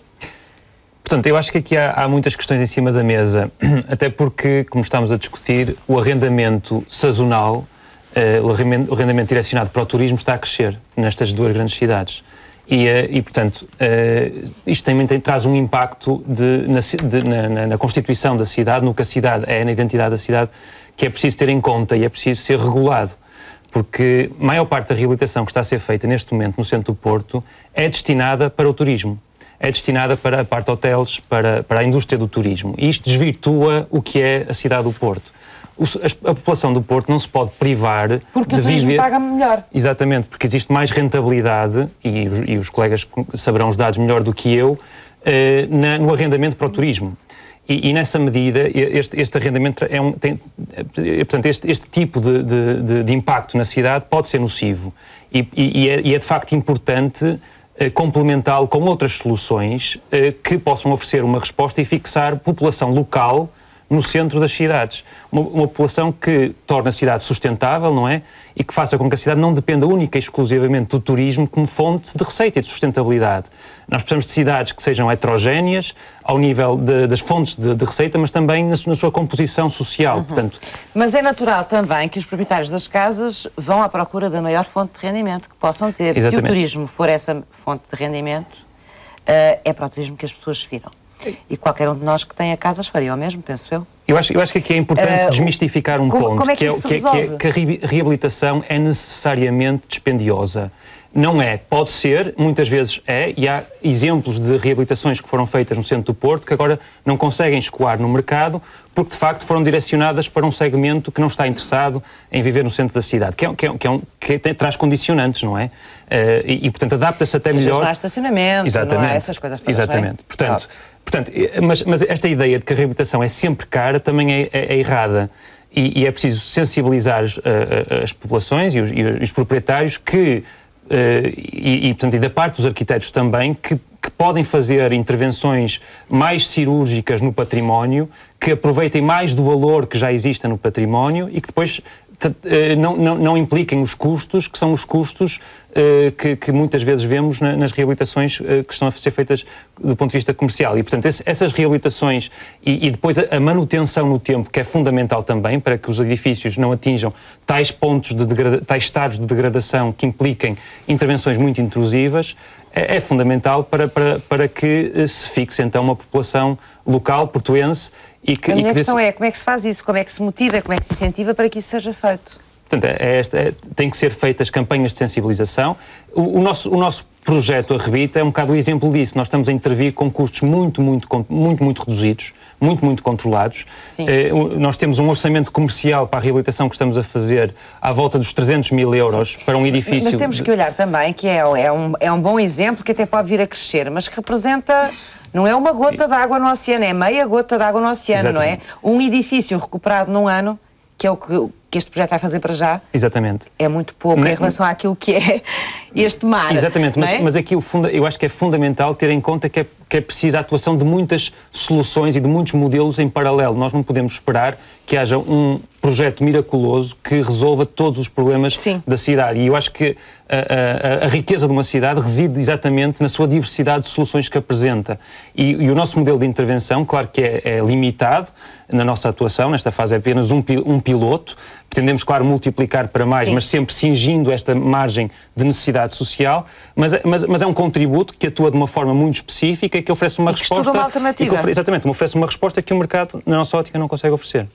Portanto, eu acho que aqui há muitas questões em cima da mesa, até porque, como estamos a discutir, o arrendamento sazonal, o arrendamento direcionado para o turismo está a crescer nestas duas grandes cidades. E portanto, isto também traz um impacto na constituição da cidade, no que a cidade é, na identidade da cidade, que é preciso ter em conta e é preciso ser regulado. Porque a maior parte da reabilitação que está a ser feita neste momento no centro do Porto é destinada para o turismo. É destinada para a parte hotéis, para a indústria do turismo. E isto desvirtua o que é a cidade do Porto. A população do Porto não se pode privar porque de o turismo viver... paga melhor. Exatamente, porque existe mais rentabilidade, e os colegas saberão os dados melhor do que eu, no arrendamento para o turismo. E nessa medida, este arrendamento portanto, este tipo de impacto na cidade pode ser nocivo. E é de facto importante complementá-lo com outras soluções que possam oferecer uma resposta e fixar população local no centro das cidades. Uma população que torna a cidade sustentável, não é? E que faça com que a cidade não dependa única e exclusivamente do turismo como fonte de receita e de sustentabilidade. Nós precisamos de cidades que sejam heterogéneas ao nível das fontes de receita, mas também na sua composição social. Portanto, mas é natural também que os proprietários das casas vão à procura da maior fonte de rendimento que possam ter. Exatamente. Se o turismo for essa fonte de rendimento, é para o turismo que as pessoas viram. E qualquer um de nós que tenha casas faria o mesmo, penso eu. Eu acho que aqui é importante desmistificar um ponto, como é que a reabilitação é necessariamente dispendiosa. Não é, pode ser, muitas vezes é, e há exemplos de reabilitações que foram feitas no centro do Porto que agora não conseguem escoar no mercado porque de facto foram direcionadas para um segmento que não está interessado em viver no centro da cidade, que traz condicionantes, não é? E portanto adapta-se até melhor... Não há estacionamento, exatamente, não há essas coisas todas. Exatamente, portanto, mas esta ideia de que a reabilitação é sempre cara também é errada. E é preciso sensibilizar as populações e os proprietários que... portanto, e da parte dos arquitetos também, que podem fazer intervenções mais cirúrgicas no património, que aproveitem mais do valor que já existe no património e que depois não impliquem os custos, que são os custos que muitas vezes vemos nas reabilitações que estão a ser feitas do ponto de vista comercial. E, portanto, essas reabilitações e depois a manutenção no tempo, que é fundamental também para que os edifícios não atinjam tais pontos tais estados de degradação que impliquem intervenções muito intrusivas, é fundamental para que se fixe então uma população local, portuense. A minha questão é como é que se faz isso, como é que se motiva, como é que se incentiva para que isso seja feito? Portanto, tem que ser feitas campanhas de sensibilização. O nosso projeto, a Rebita, é um bocado o exemplo disso. Nós estamos a intervir com custos muito reduzidos, muito controlados. Nós temos um orçamento comercial para a reabilitação que estamos a fazer à volta dos 300 mil euros para um edifício... Mas temos que olhar também que é um bom exemplo que até pode vir a crescer, mas que representa... Não é uma gota de água no oceano, é meia gota de água no oceano, exatamente. Não é? Um edifício recuperado num ano, que é o que este projeto vai fazer para já, exatamente. É muito pouco em relação àquilo que é este mar. Exatamente, mas aqui eu acho que é fundamental ter em conta que é preciso a atuação de muitas soluções e de muitos modelos em paralelo. Nós não podemos esperar que haja um projeto miraculoso que resolva todos os problemas da cidade. E eu acho que a riqueza de uma cidade reside exatamente na sua diversidade de soluções que apresenta. E o nosso modelo de intervenção, claro que é limitado na nossa atuação, nesta fase é apenas um piloto. Pretendemos, claro, multiplicar para mais, mas sempre cingindo esta margem de necessidade social, mas é um contributo que atua de uma forma muito específica e que oferece uma resposta... uma alternativa. Exatamente, oferece uma resposta que o mercado, na nossa ótica, não consegue oferecer.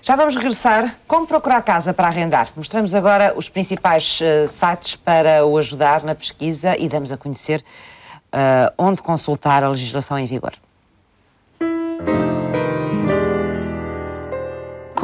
Já vamos regressar. Como procurar casa para arrendar? Mostramos agora os principais sites para o ajudar na pesquisa e damos a conhecer onde consultar a legislação em vigor.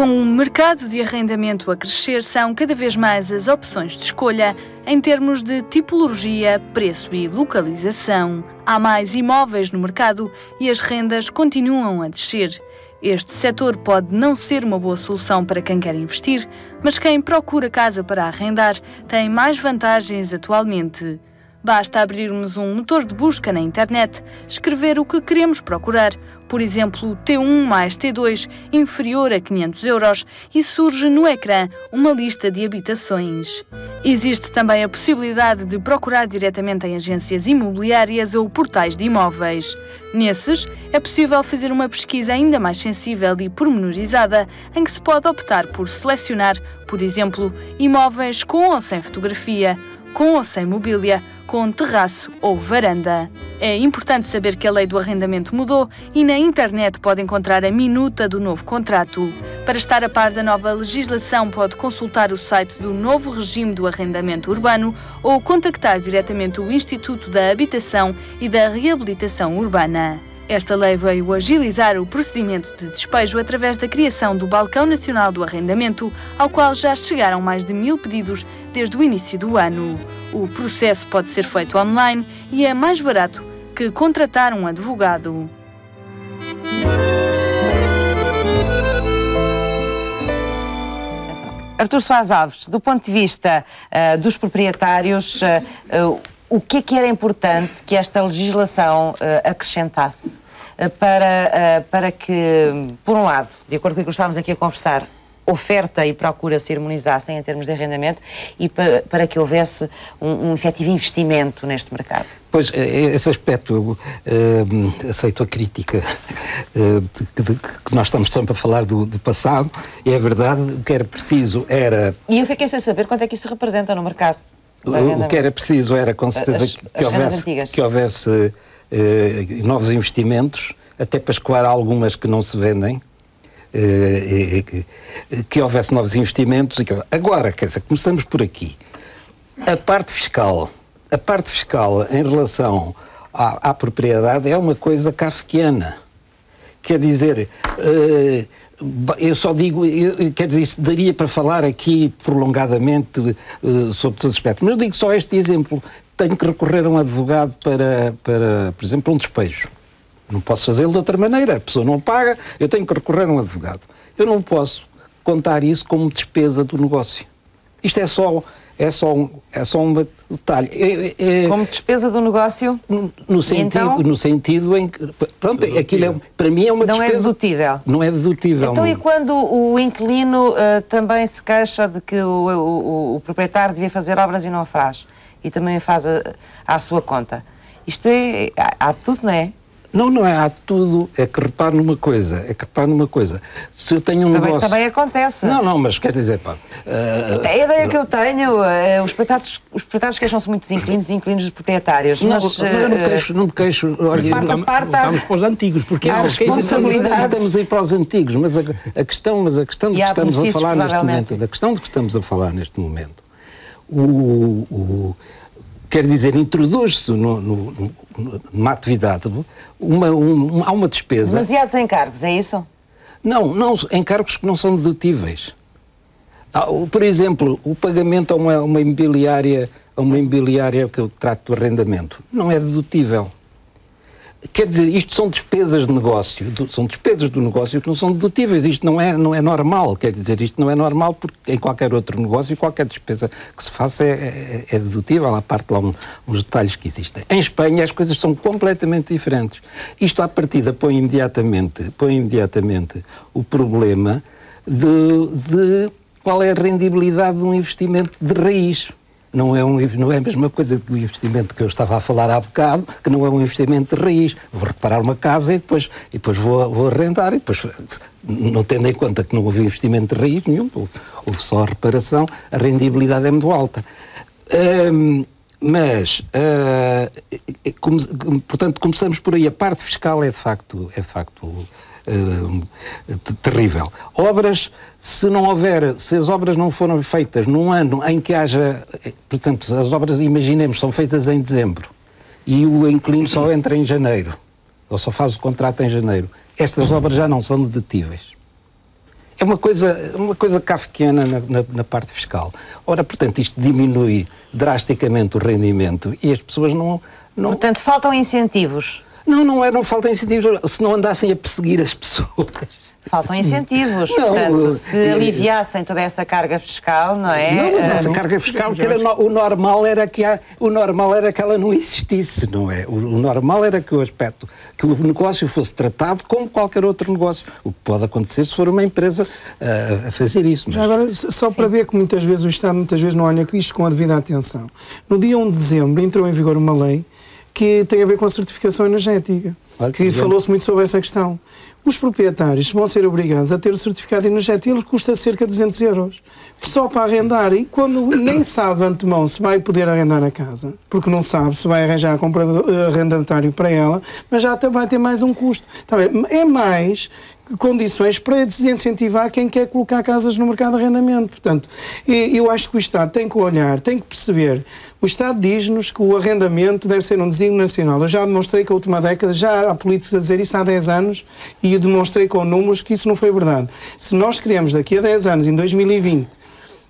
Com o mercado de arrendamento a crescer, são cada vez mais as opções de escolha em termos de tipologia, preço e localização. Há mais imóveis no mercado e as rendas continuam a descer. Este setor pode não ser uma boa solução para quem quer investir, mas quem procura casa para arrendar tem mais vantagens atualmente. Basta abrirmos um motor de busca na internet, escrever o que queremos procurar, por exemplo, T1 mais T2 inferior a 500 euros, e surge no ecrã uma lista de habitações. Existe também a possibilidade de procurar diretamente em agências imobiliárias ou portais de imóveis. Nesses, é possível fazer uma pesquisa ainda mais sensível e pormenorizada, em que se pode optar por selecionar, por exemplo, imóveis com ou sem fotografia, com ou sem mobília, com terraço ou varanda. É importante saber que a lei do arrendamento mudou e na internet pode encontrar a minuta do novo contrato. Para estar a par da nova legislação, pode consultar o site do novo regime do arrendamento urbano ou contactar diretamente o Instituto da Habitação e da Reabilitação Urbana. Esta lei veio agilizar o procedimento de despejo através da criação do Balcão Nacional do Arrendamento, ao qual já chegaram mais de 1000 pedidos desde o início do ano. O processo pode ser feito online e é mais barato que contratar um advogado. Artur Soares Alves, do ponto de vista dos proprietários, o que é que era importante que esta legislação acrescentasse para que, por um lado, de acordo com o que estávamos aqui a conversar, oferta e procura se harmonizassem em termos de arrendamento e para que houvesse um efetivo investimento neste mercado? Pois, esse aspecto, eu aceito a crítica que nós estamos sempre a falar do passado, e é verdade, o que era preciso era... E eu fiquei sem saber quanto é que isso representa no mercado. O que era preciso era, com certeza, que houvesse novos investimentos, até para escoar algumas que não se vendem, que houvesse novos investimentos. Agora, quer dizer, começamos por aqui. A parte fiscal em relação à propriedade é uma coisa kafkiana. Quer dizer... eu só digo, quer dizer, isso daria para falar aqui prolongadamente sobre todos os aspectos, mas eu digo só este exemplo. Tenho que recorrer a um advogado para por exemplo, um despejo. Não posso fazê-lo de outra maneira. A pessoa não paga, eu tenho que recorrer a um advogado. Eu não posso contar isso como despesa do negócio. Isto é só um detalhe. Como despesa do negócio? No sentido em que... Pronto, aquilo para mim é uma despesa... Não é dedutível? Não é dedutível. Então, e quando o inquilino também se queixa de que o proprietário devia fazer obras e não faz? E também faz à sua conta? Isto há tudo, não é? Não é há tudo, é que repare numa coisa, se eu tenho um negócio... Também acontece. Não, mas quer dizer, pá... A ideia que eu tenho, os proprietários queixam-se muito dos inquilinos dos proprietários. Não me queixo. Olha, vamos para os antigos, porque essas queixas... Estamos aí para os antigos, mas a questão de que estamos a falar neste momento, quer dizer, introduz-se numa atividade há uma despesa... Demasiados encargos, é isso? Não, encargos que não são dedutíveis. Por exemplo, o pagamento a uma imobiliária que eu trato do arrendamento, não é dedutível. Quer dizer, isto são despesas de negócio, do negócio que não são dedutíveis. Isto não é normal, quer dizer, isto não é normal porque em qualquer outro negócio, qualquer despesa que se faça é dedutível, à parte lá uns detalhes que existem. Em Espanha as coisas são completamente diferentes. Isto à partida põe imediatamente o problema de qual é a rendibilidade de um investimento de raiz. Não é a mesma coisa que o investimento que eu estava a falar há bocado, que não é um investimento de raiz. Vou reparar uma casa e depois vou arrendar, e depois, não tendo em conta que não houve investimento de raiz nenhum, houve só a reparação, a rendibilidade é muito alta. Portanto, começamos por aí. A parte fiscal é de facto terrível. Obras, se as obras não foram feitas num ano em que haja, portanto, se as obras, imaginemos, são feitas em dezembro e o inquilino só entra em janeiro, ou só faz o contrato em janeiro, estas obras já não são dedutíveis. é uma coisa kafkiana na parte fiscal. Ora, portanto, isto diminui drasticamente o rendimento e as pessoas não... Portanto, faltam incentivos. Não falta incentivos, se não andassem a perseguir as pessoas. Faltam incentivos, portanto, se aliviassem toda essa carga fiscal, não é? Não, mas essa carga fiscal, o normal era que ela não existisse, não é? O normal era que o negócio fosse tratado como qualquer outro negócio, o que pode acontecer se for uma empresa a fazer isso. Mas... Agora, só para ver que muitas vezes o Estado não olha isto com a devida atenção. No dia 1 de dezembro entrou em vigor uma lei que tem a ver com a certificação energética, que falou-se muito sobre essa questão. Os proprietários vão ser obrigados a ter o certificado energético, ele custa cerca de 200 euros. Só para arrendar, e quando nem sabe de antemão se vai poder arrendar a casa, porque não sabe se vai arranjar arrendatário para ela, mas já vai ter mais um custo. É mais condições para desincentivar quem quer colocar casas no mercado de arrendamento. Portanto, eu acho que o Estado tem que olhar, tem que perceber. O Estado diz-nos que o arrendamento deve ser um desígnio nacional. Eu já demonstrei que a última década, já há políticos a dizer isso há 10 anos, e eu demonstrei com números que isso não foi verdade. Se nós queremos daqui a 10 anos, em 2020,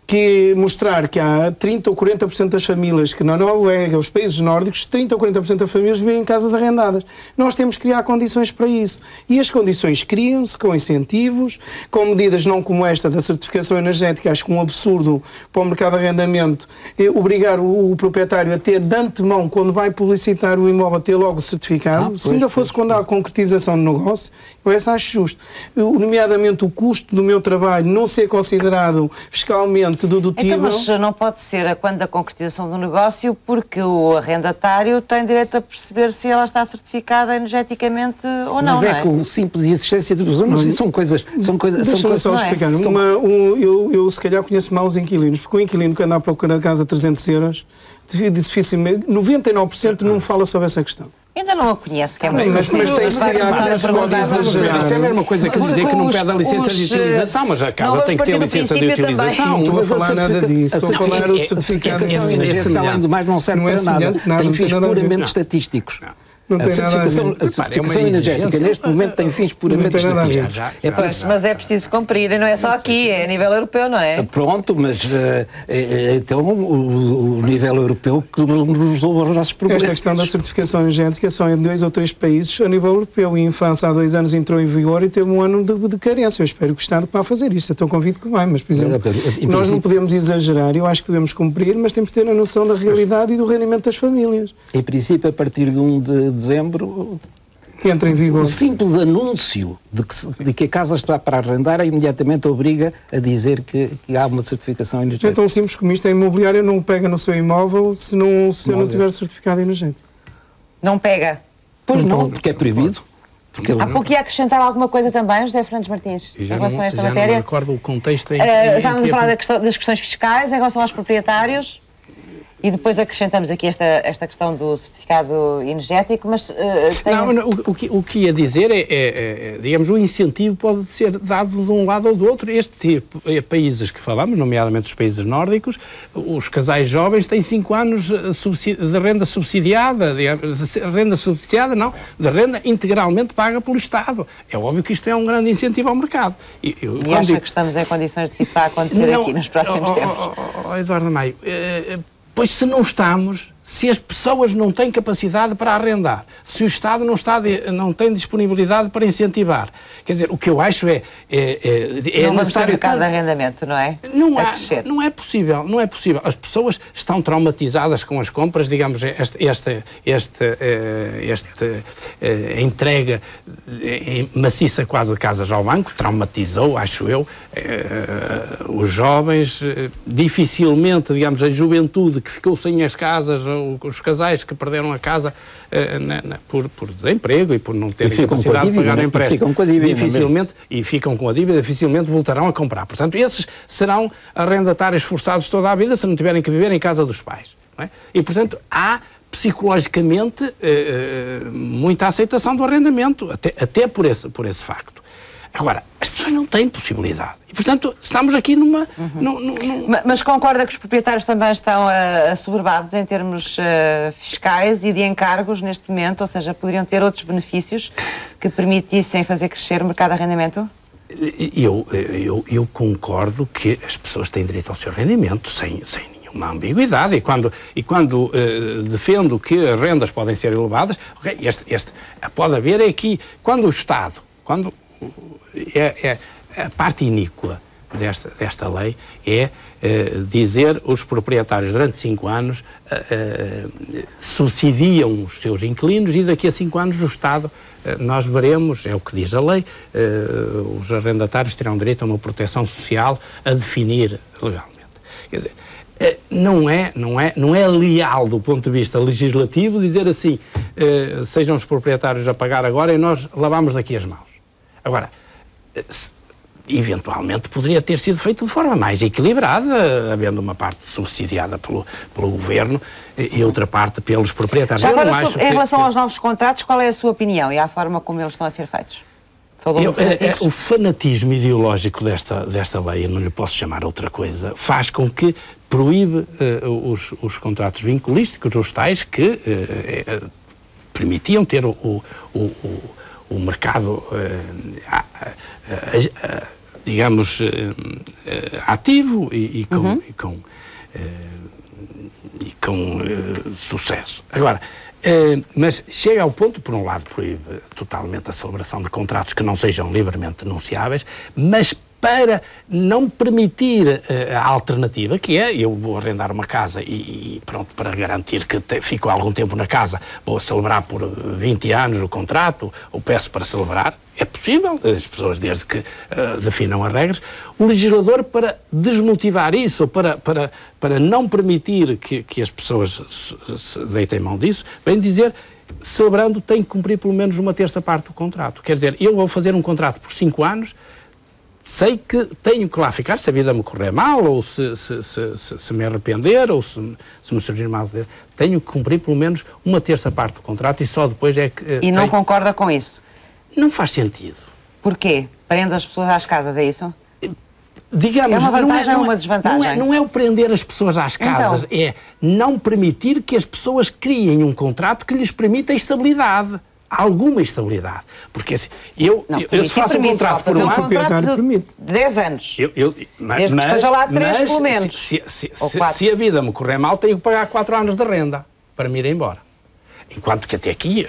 que mostrar que há 30% ou 40% das famílias que na Noruega, os países nórdicos, 30% ou 40% das famílias vivem em casas arrendadas. Nós temos que criar condições para isso. E as condições criam-se com incentivos, com medidas não como esta da certificação energética, acho que um absurdo para o mercado de arrendamento, obrigar o proprietário a ter de antemão, quando vai publicitar o imóvel, a ter logo o certificado. Se ainda fosse quando há a concretização do negócio, eu acho justo. Nomeadamente o custo do meu trabalho não ser considerado fiscalmente dedutível. Então, mas não pode ser quando a concretização do negócio, porque o arrendatário tem direito a perceber se ela está certificada energeticamente ou não. Mas é que o simples existência de pessoas são coisas. Deixa-me só explicar. Eu se calhar conheço mal os inquilinos, porque o inquilino que anda à procura de casa a 300 euros, dificilmente, 99% não fala sobre essa questão. Ainda não a conhece, que é muito mas tem que criar Isto é a mesma coisa que dizer que não pede a licença de utilização, mas a casa tem que ter licença de utilização. Não estou a falar nada disso. Estou a falar do certificado energético, além do mais, não serve para nada. Tem fins puramente estatísticos. A certificação energética neste momento tem fins puramente estatísticos. Mas é preciso cumprir, e não é só aqui, é a nível europeu, não é? Pronto, mas então o nível europeu que nos resolve os nossos problemas. Esta questão da certificação energética só em 2 ou 3 países a nível europeu. E a França há 2 anos entrou em vigor e teve um ano de carência. Eu espero que o Estado vá fazer isto. Então convido que vai, mas por exemplo, nós não podemos exagerar. Eu acho que devemos cumprir, mas temos que ter a noção da realidade e do rendimento das famílias. Em princípio, a partir de 1 de dezembro, entra em vigor. O simples anúncio de que a casa está para arrendar imediatamente obriga a dizer que há uma certificação energética. É tão simples como isto. A imobiliária não pega no seu imóvel se não tiver certificado energético. Não pega? Pois não, porque é proibido. Há pouco ia acrescentar alguma coisa também, José Fernandes Martins, em relação a esta matéria. Não recordo o contexto estávamos a falar das questões fiscais em relação aos proprietários. E depois acrescentamos aqui esta questão do certificado energético, mas... O que ia dizer digamos, o incentivo pode ser dado de um lado ou do outro. Este tipo de países que falamos, nomeadamente os países nórdicos, os casais jovens têm 5 anos de renda subsidiada, de renda integralmente paga pelo Estado. É óbvio que isto é um grande incentivo ao mercado. E acha que estamos em condições de que isso vai acontecer aqui nos próximos tempos? Eduardo Maio, pois se não estamos, se as pessoas não têm capacidade para arrendar, se o Estado não tem disponibilidade para incentivar, quer dizer, o que eu acho é não vamos ter mercado de arrendamento, não é? Não é possível. As pessoas estão traumatizadas com as compras, digamos, a entrega maciça quase de casas ao banco, traumatizou, acho eu, os jovens, dificilmente, digamos, a juventude que ficou sem as casas, os casais que perderam a casa por desemprego e por não terem capacidade de pagar o empréstimo. Ficam com a dívida, dificilmente voltarão a comprar. Portanto, esses serão arrendatários forçados toda a vida se não tiverem que viver em casa dos pais. Não é? E, portanto, há psicologicamente muita aceitação do arrendamento, até por esse facto. Agora, as pessoas não têm possibilidade. E, portanto, estamos aqui numa... Mas concorda que os proprietários também estão assoberbados em termos fiscais e de encargos neste momento? Ou seja, poderiam ter outros benefícios que permitissem fazer crescer o mercado de arrendamento? Eu concordo que as pessoas têm direito ao seu rendimento sem nenhuma ambiguidade, e quando defendo que as rendas podem ser elevadas, okay, pode haver aqui, quando o Estado, quando a parte iníqua desta lei é dizer os proprietários durante 5 anos subsidiam os seus inquilinos, e daqui a 5 anos o Estado, nós veremos, é o que diz a lei, os arrendatários terão direito a uma proteção social a definir legalmente. Quer dizer, não é leal do ponto de vista legislativo dizer assim, sejam os proprietários a pagar agora e nós lavamos daqui as mãos. Agora, eventualmente poderia ter sido feito de forma mais equilibrada, havendo uma parte subsidiada pelo Governo e outra parte pelos proprietários. Já agora, em relação aos novos contratos, qual é a sua opinião e à forma como eles estão a ser feitos? O fanatismo ideológico desta lei, eu não lhe posso chamar outra coisa, faz com que proíbe os contratos vinculísticos, os tais que permitiam ter o mercado, digamos, ativo e com sucesso. Agora, mas chega ao ponto, por um lado, proíbe totalmente a celebração de contratos que não sejam livremente denunciáveis, mas para não permitir a alternativa, que é, eu vou arrendar uma casa e pronto, para garantir que fico algum tempo na casa, vou celebrar por 20 anos o contrato, ou peço para celebrar, é possível, as pessoas desde que definam as regras, o legislador, para desmotivar isso, ou para não permitir que as pessoas se deitem mão disso, vem dizer, celebrando, tem que cumprir pelo menos uma terça parte do contrato. Quer dizer, eu vou fazer um contrato por 5 anos, sei que tenho que lá ficar, se a vida me correr mal, ou se me arrepender, ou se me surgir mal, tenho que cumprir pelo menos uma terça parte do contrato, e só depois é que... E não concorda com isso? Não faz sentido. Porquê? Prende as pessoas às casas, é isso? Digamos, é uma vantagem ou uma desvantagem? Não é o prender as pessoas às casas, então, é não permitir que as pessoas criem um contrato que lhes permita estabilidade. Alguma estabilidade. Porque assim, eu se faço um contrato por um ano... de 10 anos. Desde que esteja lá 3, pelo menos. Se a vida me correr mal, tenho que pagar 4 anos de renda para me ir embora. Enquanto que até aqui...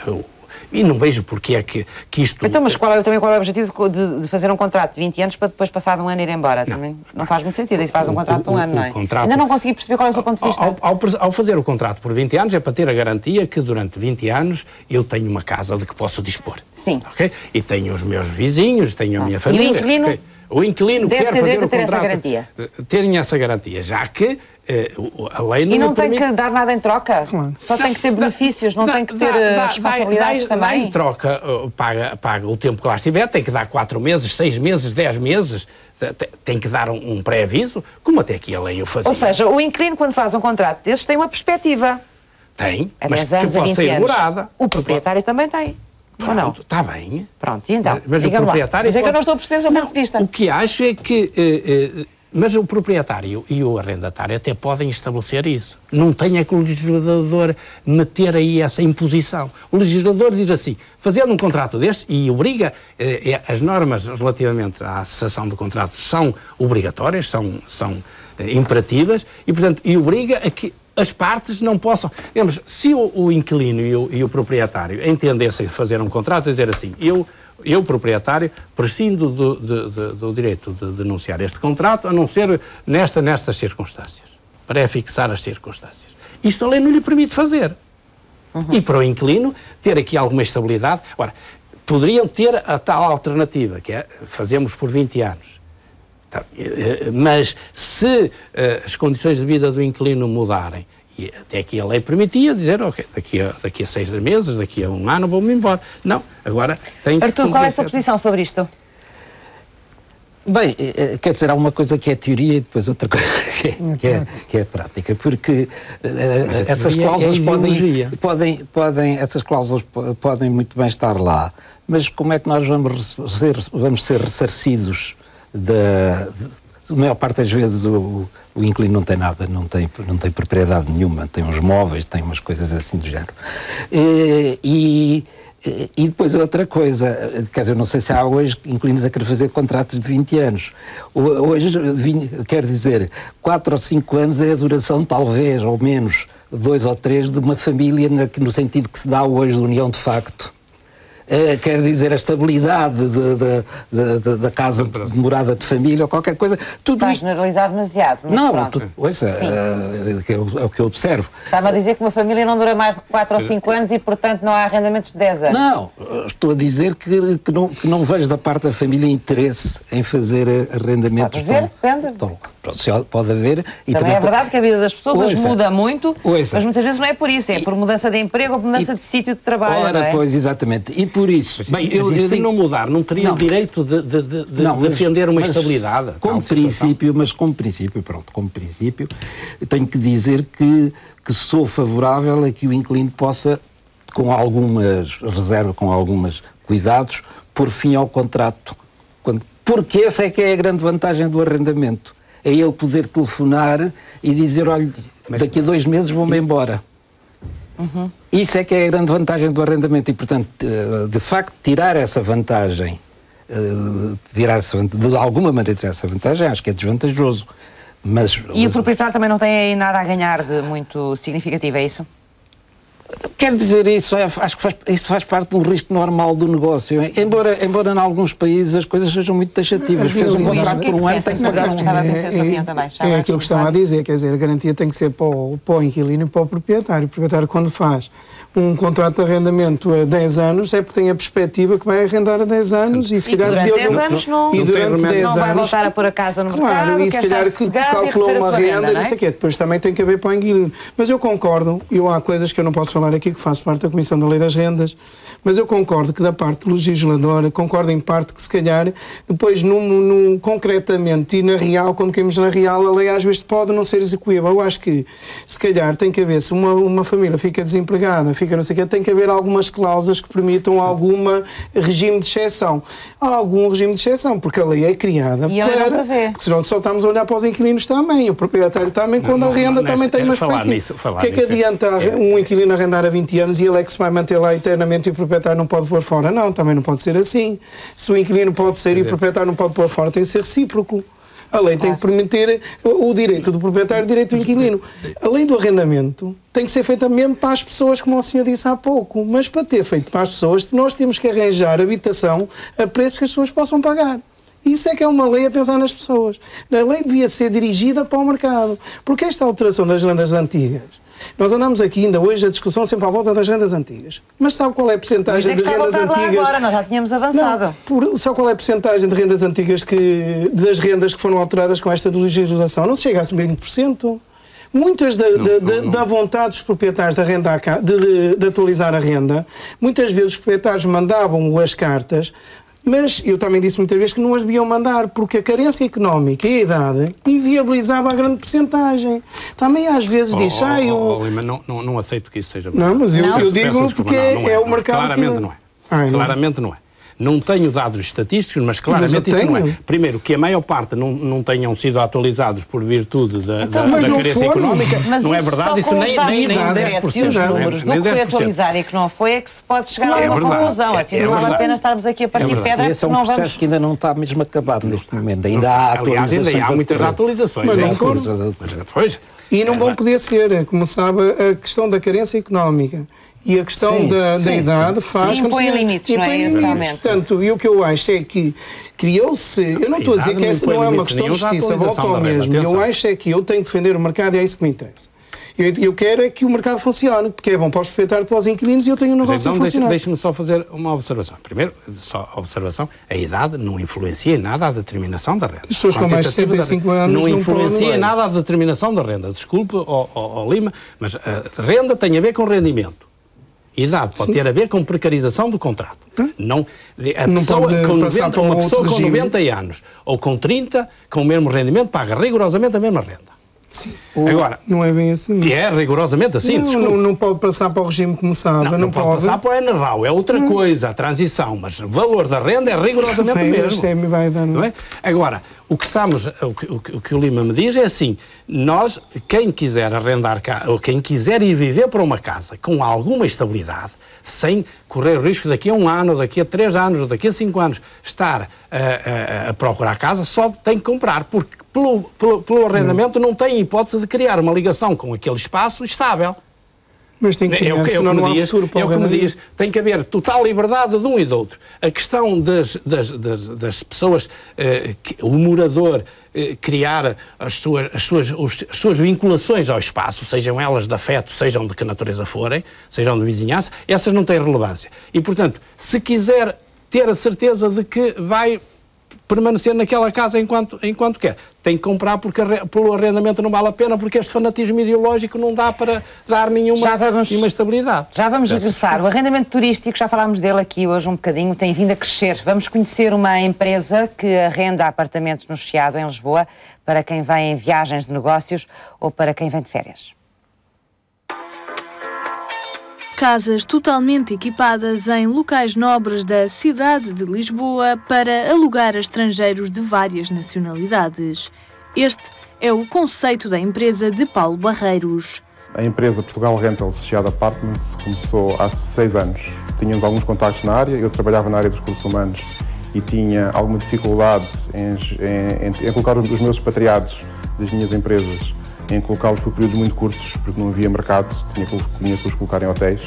E não vejo porque é que isto... Então, mas qual é o objetivo de fazer um contrato de 20 anos para depois, passar de um ano, ir embora? Também não faz muito sentido. Isso faz um contrato de um ano, não é? Ainda não consegui perceber qual é o seu ponto de vista. Ao fazer o contrato por 20 anos, é para ter a garantia que durante 20 anos eu tenho uma casa de que posso dispor. Sim. Okay? E tenho os meus vizinhos, tenho a minha família. E o inquilino? Okay? O inquilino quer fazer o contrato, essa garantia. Terem essa garantia, já que a lei não... E não tem que dar nada em troca? Claro. Só tem que ter benefícios, não tem que ter responsabilidades também? Em troca, paga o tempo que lá estiver, tem que dar 4 meses, 6 meses, 10 meses, tem que dar um pré-aviso, como até aqui a lei o fazia. Ou seja, o inquilino, quando faz um contrato desses, tem uma perspectiva. Tem, mas que pode ser demorada. O proprietário também tem. Pronto, ou não? Está bem. Pronto, e então? Mas o proprietário... Mas é que eu não estou a perceber o seu ponto de vista. O que acho é que... mas o proprietário e o arrendatário até podem estabelecer isso. Não tem é que o legislador meter aí essa imposição. O legislador diz assim, fazendo um contrato deste, e obriga... as normas relativamente à cessação de contratos são obrigatórias, são imperativas, e, portanto, obriga a que as partes não possam... Digamos, se o inquilino e o proprietário entendessem fazer um contrato, dizer assim, eu proprietário, prescindo do direito de denunciar este contrato, a não ser nestas circunstâncias, para fixar as circunstâncias. Isto a lei não lhe permite fazer. E para o inquilino ter aqui alguma estabilidade... Ora, poderiam ter a tal alternativa, que é fazemos por 20 anos. Mas se as condições de vida do inquilino mudarem, e até aqui a lei permitia dizer, ok, daqui a 6 meses, daqui a um ano vou-me embora. Não, agora tem que... Artur, qual é a sua posição sobre isto? Bem, quer dizer, há uma coisa que é teoria e depois outra coisa que é prática, porque essas cláusulas essas cláusulas podem muito bem estar lá, mas como é que nós vamos ser ressarcidos a maior parte das vezes o inquilino não tem nada, não tem propriedade nenhuma, tem uns móveis, tem umas coisas assim do género. E depois outra coisa, quer dizer, não sei se há hoje inquilinos a querer fazer contratos de 20 anos. Hoje, quer dizer, 4 ou 5 anos é a duração, talvez, ou menos, 2 ou 3, de uma família no sentido que se dá hoje de união de facto. Quer dizer, a estabilidade da casa de morada de família ou qualquer coisa. Tudo está generalizado demasiado. Não, ouça, é o que eu observo. Estava a dizer que uma família não dura mais de 4 ou 5 anos e, portanto, não há arrendamentos de 10 anos. Não, estou a dizer que não vejo da parte da família interesse em fazer arrendamentos. Pode haver, depende. Pode haver. E também é verdade que a vida das pessoas muda muito, mas muitas vezes não é por isso, é por mudança de emprego ou por mudança de sítio de trabalho. Ora, não é? Pois, exatamente. E por isso... Bem, se não mudar, não teria o direito de defender uma estabilidade. Como princípio, tenho que dizer que sou favorável a que o inquilino possa, com algumas reservas, com alguns cuidados, pôr fim ao contrato. Porque essa é que é a grande vantagem do arrendamento. É ele poder telefonar e dizer, olha, daqui a 2 meses vou-me embora. Uhum. Isso é que é a grande vantagem do arrendamento e, portanto, de facto, tirar essa vantagem, de alguma maneira tirar essa vantagem, acho que é desvantajoso. E o proprietário também não tem aí nada a ganhar de muito significativo, é isso? Quer dizer isso, acho que isso faz parte de um risco normal do negócio. Embora em alguns países as coisas sejam muito taxativas. Fez um contrato por um ano, tem que pagar um ano. É aquilo que estava a dizer, quer dizer, a garantia tem que ser para o inquilino e para o proprietário. O proprietário, quando faz um contrato de arrendamento a 10 anos, é porque tem a perspectiva que vai arrendar a 10 anos e se calhar... durante 10 anos não vai voltar a pôr a casa no mercado, claro, e se calhar que calculou uma renda, não sei o quê. Depois também tem que haver para o inquilino. Mas eu concordo, há coisas que eu não posso falar aqui, que faço parte da Comissão da Lei das Rendas, mas eu concordo que da parte legisladora, concordo em parte que se calhar, depois concretamente e na real, quando caímos na real, a lei às vezes pode não ser execuível. Eu acho que se calhar tem que haver, se uma família fica desempregada, fica não sei o quê, tem que haver algumas cláusulas que permitam algum regime de exceção. Algum regime de exceção, porque a lei é criada porque senão só estamos a olhar para os inquilinos também, o proprietário também, quando a renda também tem uma expectativa. O que é que adianta um inquilino arrendar a 20 anos e ele é que se vai manter lá eternamente e o proprietário não pode pôr fora? Não, também não pode ser assim. Se o inquilino pode sair e o proprietário não pode pôr fora, tem que ser recíproco. A lei tem que permitir o direito do proprietário e o direito do inquilino. A lei do arrendamento tem que ser feita mesmo para as pessoas, como o senhor disse há pouco. Mas para ter feito para as pessoas, nós temos que arranjar habitação a preços que as pessoas possam pagar. Isso é que é uma lei a pensar nas pessoas. A lei devia ser dirigida para o mercado. Porque esta alteração das rendas antigas, nós andamos aqui ainda hoje a discussão sempre à volta das rendas antigas. Mas sabe qual é a percentagem de rendas antigas? Agora, nós já tínhamos avançado. Sabe qual é a percentagem de rendas antigas das rendas que foram alteradas com esta legislação? Não se chega a 20%. Muitas da vontade dos proprietários de atualizar a renda, muitas vezes os proprietários mandavam as cartas, mas eu também disse muitas vezes que não as deviam mandar, porque a carência económica e a idade inviabilizava a grande percentagem. Também às vezes diz... Lima, não aceito que isso seja verdade. Não, mas eu digo porque é o mercado... Claramente não é. Claramente não é. Não tenho dados estatísticos, mas claramente isso não é. Primeiro, que a maior parte não tenham sido atualizados por virtude da carência económica, não é verdade, isso nem 10%. E os números do que foi atualizar e que não foi é que se pode chegar a uma conclusão. Assim, não vale a pena estarmos aqui a partir pedra. Esse é um processo que ainda não está mesmo acabado neste momento. Ainda há atualizações. Ainda há muitas atualizações. E não vão poder ser, como sabe, a questão da carência económica e a questão da idade faz... Impõe limites, não é? Portanto, e o que eu acho é que criou-se... Eu não estou a dizer que essa não é uma questão de justiça, volto ao mesmo. Eu acho é que eu tenho que defender o mercado e é isso que me interessa. Eu quero é que o mercado funcione, porque é bom para os proprietários, para os inquilinos, e eu tenho um negócio a funcionar. Deixe-me só fazer uma observação. Primeiro, só observação, a idade não influencia em nada a determinação da renda. As pessoas com mais de 65 anos não influencia em nada a determinação da renda. Desculpe, Lima, mas a renda tem a ver com rendimento. Idade pode ter a ver com precarização do contrato. Uma pessoa com 90 anos ou com 30, com o mesmo rendimento, paga rigorosamente a mesma renda. Sim. Agora, não é bem assim. É rigorosamente assim, não pode passar para o regime como sabe. Não pode passar para o NRAU, é outra coisa, a transição, mas o valor da renda é rigorosamente o mesmo. Vai dar, não é? Agora, o que o Lima me diz é assim, quem quiser arrendar, ou quem quiser ir viver para uma casa com alguma estabilidade, sem correr o risco daqui a 1 ano, daqui a 3 anos, ou daqui a 5 anos, estar a procurar casa, só tem que comprar, porque pelo arrendamento não tem hipótese de criar uma ligação com aquele espaço estável. Mas tem que criar, senão não há futuro para o arrendamento. É o que me diz, tem que haver total liberdade de um e do outro. A questão das pessoas, o morador, criar as suas vinculações ao espaço, sejam elas de afeto, sejam de que natureza forem, sejam de vizinhança, essas não têm relevância. E, portanto, se quiser ter a certeza de que vai permanecer naquela casa enquanto quer, tem que comprar, porque pelo arrendamento não vale a pena, porque este fanatismo ideológico não dá para dar nenhuma estabilidade. Já vamos regressar. O arrendamento turístico, já falámos dele aqui hoje um bocadinho, tem vindo a crescer. Vamos conhecer uma empresa que arrenda apartamentos no Chiado, em Lisboa, para quem vem em viagens de negócios ou para quem vem de férias. Casas totalmente equipadas em locais nobres da cidade de Lisboa para alugar a estrangeiros de várias nacionalidades. Este é o conceito da empresa de Paulo Barreiros. A empresa Portugal Rentals Chiado Apartments começou há 6 anos. Tínhamos alguns contactos na área, eu trabalhava na área dos recursos humanos e tinha alguma dificuldade em colocar os meus expatriados das minhas empresas, em colocá-los por períodos muito curtos, porque não havia mercado, tinha que os colocar em hotéis.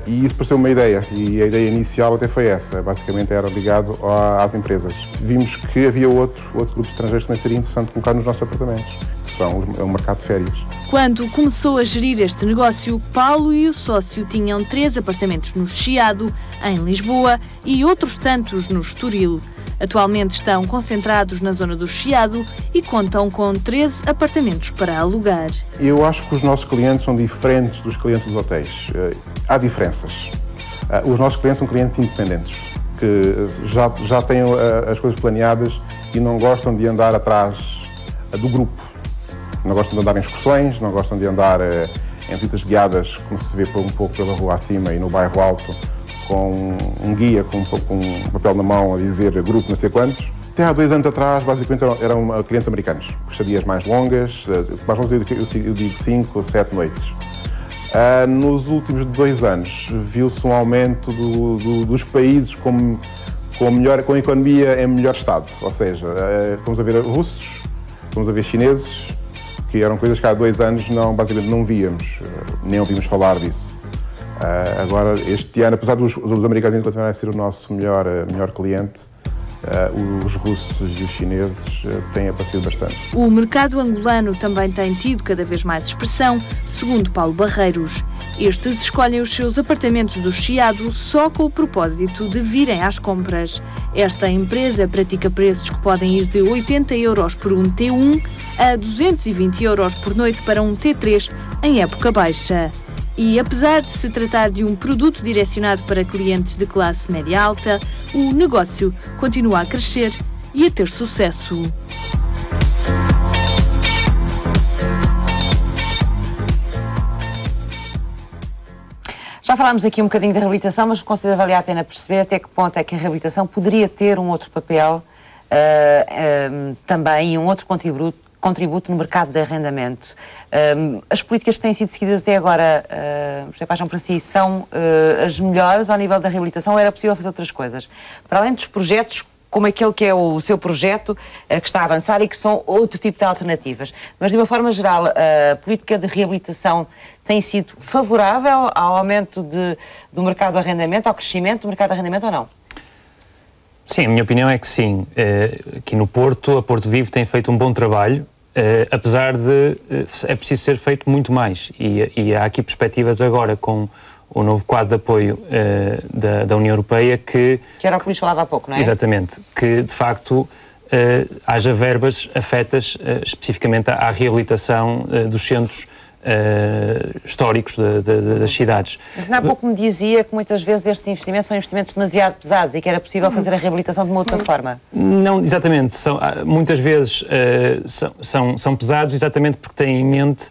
E isso pareceu uma ideia, e a ideia inicial até foi essa, basicamente era ligado às empresas. Vimos que havia outro grupo de estrangeiros que também seria interessante colocar nos nossos apartamentos, que são o mercado de férias. Quando começou a gerir este negócio, Paulo e o sócio tinham 3 apartamentos no Chiado, em Lisboa, e outros tantos no Estoril. Atualmente estão concentrados na zona do Chiado e contam com 13 apartamentos para alugar. Eu acho que os nossos clientes são diferentes dos clientes dos hotéis. Há diferenças. Os nossos clientes são clientes independentes, que já têm as coisas planeadas e não gostam de andar atrás do grupo. Não gostam de andar em excursões, não gostam de andar em visitas guiadas, como se vê um pouco pela rua acima e no bairro alto, com um guia com um papel na mão a dizer grupo não sei quantos. Até há 2 anos atrás, basicamente, eram clientes americanos, com estadias mais longas, eu digo 5 ou 7 noites. Nos últimos 2 anos, viu-se um aumento dos países com a economia em melhor estado. Ou seja, estamos a ver russos, estamos a ver chineses, que eram coisas que há 2 anos basicamente não víamos, nem ouvimos falar disso. Agora, este ano, apesar dos americanos ainda continuarem a ser o nosso melhor cliente, os russos e os chineses têm aparecido bastante. O mercado angolano também tem tido cada vez mais expressão, segundo Paulo Barreiros. Estes escolhem os seus apartamentos do Chiado só com o propósito de virem às compras. Esta empresa pratica preços que podem ir de 80 € por um T1 a 220 € por noite para um T3 em época baixa. E apesar de se tratar de um produto direcionado para clientes de classe média alta, o negócio continua a crescer e a ter sucesso. Já falámos aqui um bocadinho da reabilitação, mas considero valer a pena perceber até que ponto é que a reabilitação poderia ter um outro papel também e um outro contributo no mercado de arrendamento. As políticas que têm sido seguidas até agora, José Paixão, para si, são as melhores ao nível da reabilitação ou era possível fazer outras coisas? Para além dos projetos, como aquele que é o seu projeto, que está a avançar e que são outro tipo de alternativas. Mas, de uma forma geral, a política de reabilitação tem sido favorável ao aumento do mercado de arrendamento, ao crescimento do mercado de arrendamento ou não? Sim, a minha opinião é que sim. Aqui no Porto, a Porto Vivo tem feito um bom trabalho, apesar de é preciso ser feito muito mais. E há aqui perspectivas agora com o novo quadro de apoio da União Europeia que era o que Luís falava há pouco, não é? Exatamente. Que, de facto, haja verbas afetas especificamente à reabilitação dos centros históricos das cidades. Mas há pouco me dizia que muitas vezes estes investimentos são investimentos demasiado pesados e que era possível fazer a reabilitação de uma outra forma. Não, exatamente. Muitas vezes são pesados exatamente porque têm em mente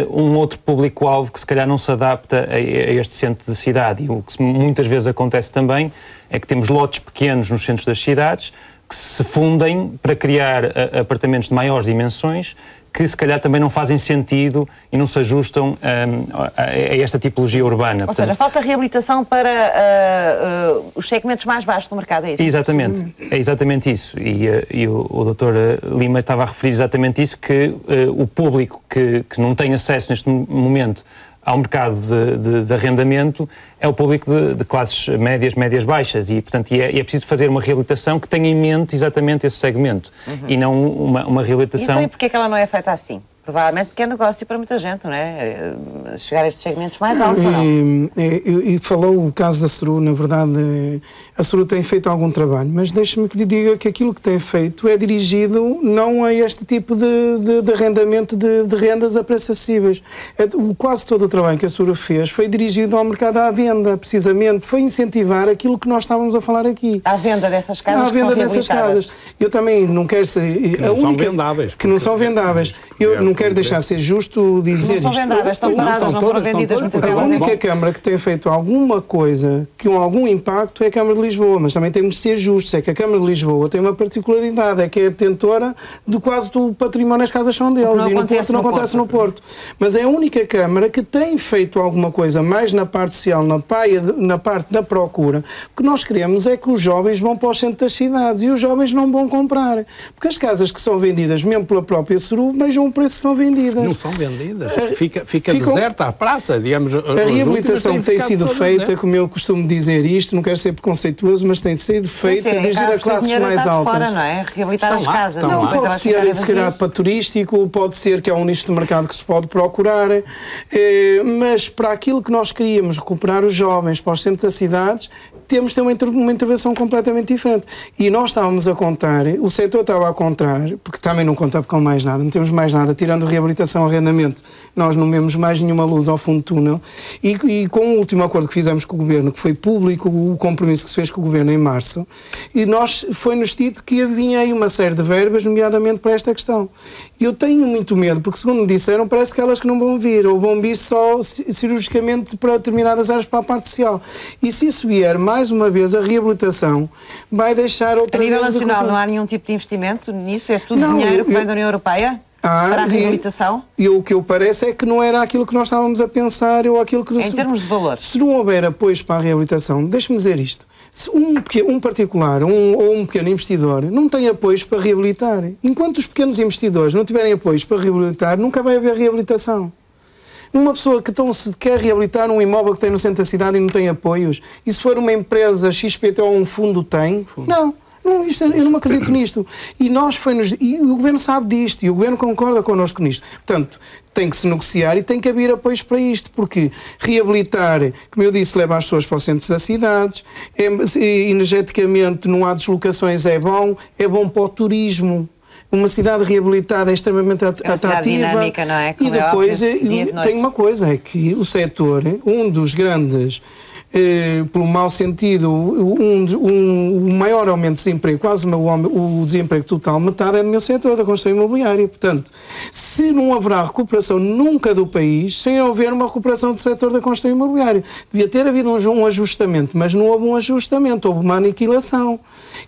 um outro público-alvo que se calhar não se adapta a este centro da cidade. E o que muitas vezes acontece também é que temos lotes pequenos nos centros das cidades que se fundem para criar apartamentos de maiores dimensões que se calhar também não fazem sentido e não se ajustam a esta tipologia urbana. Ou seja, falta reabilitação para os segmentos mais baixos do mercado, é isso? Exatamente, é exatamente isso. E o Dr. Lima estava a referir exatamente isso, que o público que não tem acesso neste momento ao mercado de arrendamento é o público de classes médias baixas e, portanto, é preciso fazer uma reabilitação que tenha em mente exatamente esse segmento e não uma reabilitação... Então, e porquê é que ela não é feita assim? Provavelmente porque é negócio para muita gente, não é? Chegar a estes segmentos mais altos ou não? E falou o caso da CERU, na verdade, a CERU tem feito algum trabalho, mas deixe-me que lhe diga que aquilo que tem feito é dirigido não a este tipo de arrendamento de rendas a preços acessíveis. Quase todo o trabalho que a CERU fez foi dirigido ao mercado à venda, precisamente, foi incentivar aquilo que nós estávamos a falar aqui. À venda dessas casas. À venda dessas casas. Eu também não quero ser... Que não são vendáveis. Que não são vendáveis. Eu não quero deixar ser justo dizer isto. Não são vendáveis, estão paradas, não foram vendidas muitas delas. A única Câmara que tem feito alguma coisa, com algum impacto, é a Câmara de Lisboa, mas também temos de ser justos. É que a Câmara de Lisboa tem uma particularidade, é que é detentora de quase todo o património, as casas são deles, e no Porto não acontece no Porto. Mas é a única Câmara que tem feito alguma coisa mais na parte social, na parte da procura. O que nós queremos é que os jovens vão para os centros das cidades e os jovens não vão comprar. Porque as casas que são vendidas, mesmo pela própria CERU, vejam o preço que são vendidas. Não são vendidas. Fica deserta a praça, digamos. A reabilitação que tem sido feita, como eu costumo dizer isto, não quero ser preconceituoso, mas tem sido feita dirigida a classes mais altas. Fora, não é? Reabilitar as casas. Não, pode ser, se calhar, para turístico, pode ser que é um nicho de mercado que se pode procurar, mas para aquilo que nós queríamos, recuperar os jovens para os centros das cidades, temos de ter uma intervenção completamente diferente. E nós estávamos a contar, o setor estava a contar, porque também não conta com mais nada, não temos mais nada, tirando reabilitação, arrendamento, nós não vemos mais nenhuma luz ao fundo do túnel. E com o último acordo que fizemos com o Governo, que foi público, o compromisso que se fez com o Governo em março, e foi-nos dito que havia aí uma série de verbas, nomeadamente para esta questão. E eu tenho muito medo, porque segundo me disseram, parece que elas que não vão vir, ou vão vir só cirurgicamente para determinadas áreas para a parte social. E se isso vier, mais uma vez, a reabilitação vai deixar outra vez... A nível nacional não há nenhum tipo de investimento nisso? É tudo dinheiro que vem da União Europeia? Para a reabilitação? E o que eu parece é que não era aquilo que nós estávamos a pensar ou aquilo que... Em termos de valores? Se não houver apoios para a reabilitação, deixe-me dizer isto, se um particular ou um pequeno investidor não tem apoios para reabilitar, enquanto os pequenos investidores não tiverem apoios para reabilitar, nunca vai haver reabilitação. Uma pessoa que se quer reabilitar um imóvel que tem no centro da cidade e não tem apoios, e se for uma empresa XPTO ou um fundo tem? Não. Não, eu não acredito nisto. E o Governo sabe disto, e o Governo concorda connosco nisto. Portanto, tem que se negociar e tem que haver apoios para isto, porque reabilitar, como eu disse, leva as pessoas para os centros das cidades, energeticamente não há deslocações, é bom para o turismo. Uma cidade reabilitada é extremamente atrativa. Dinâmica, não é? Como e depois tem uma coisa, é que o setor, um dos grandes... pelo mau sentido, o maior aumento de desemprego, quase o desemprego total, metade é do meu setor, da construção imobiliária. Portanto, se não haverá recuperação nunca do país, sem haver uma recuperação do setor da construção imobiliária. Devia ter havido um ajustamento, mas não houve um ajustamento, houve uma aniquilação.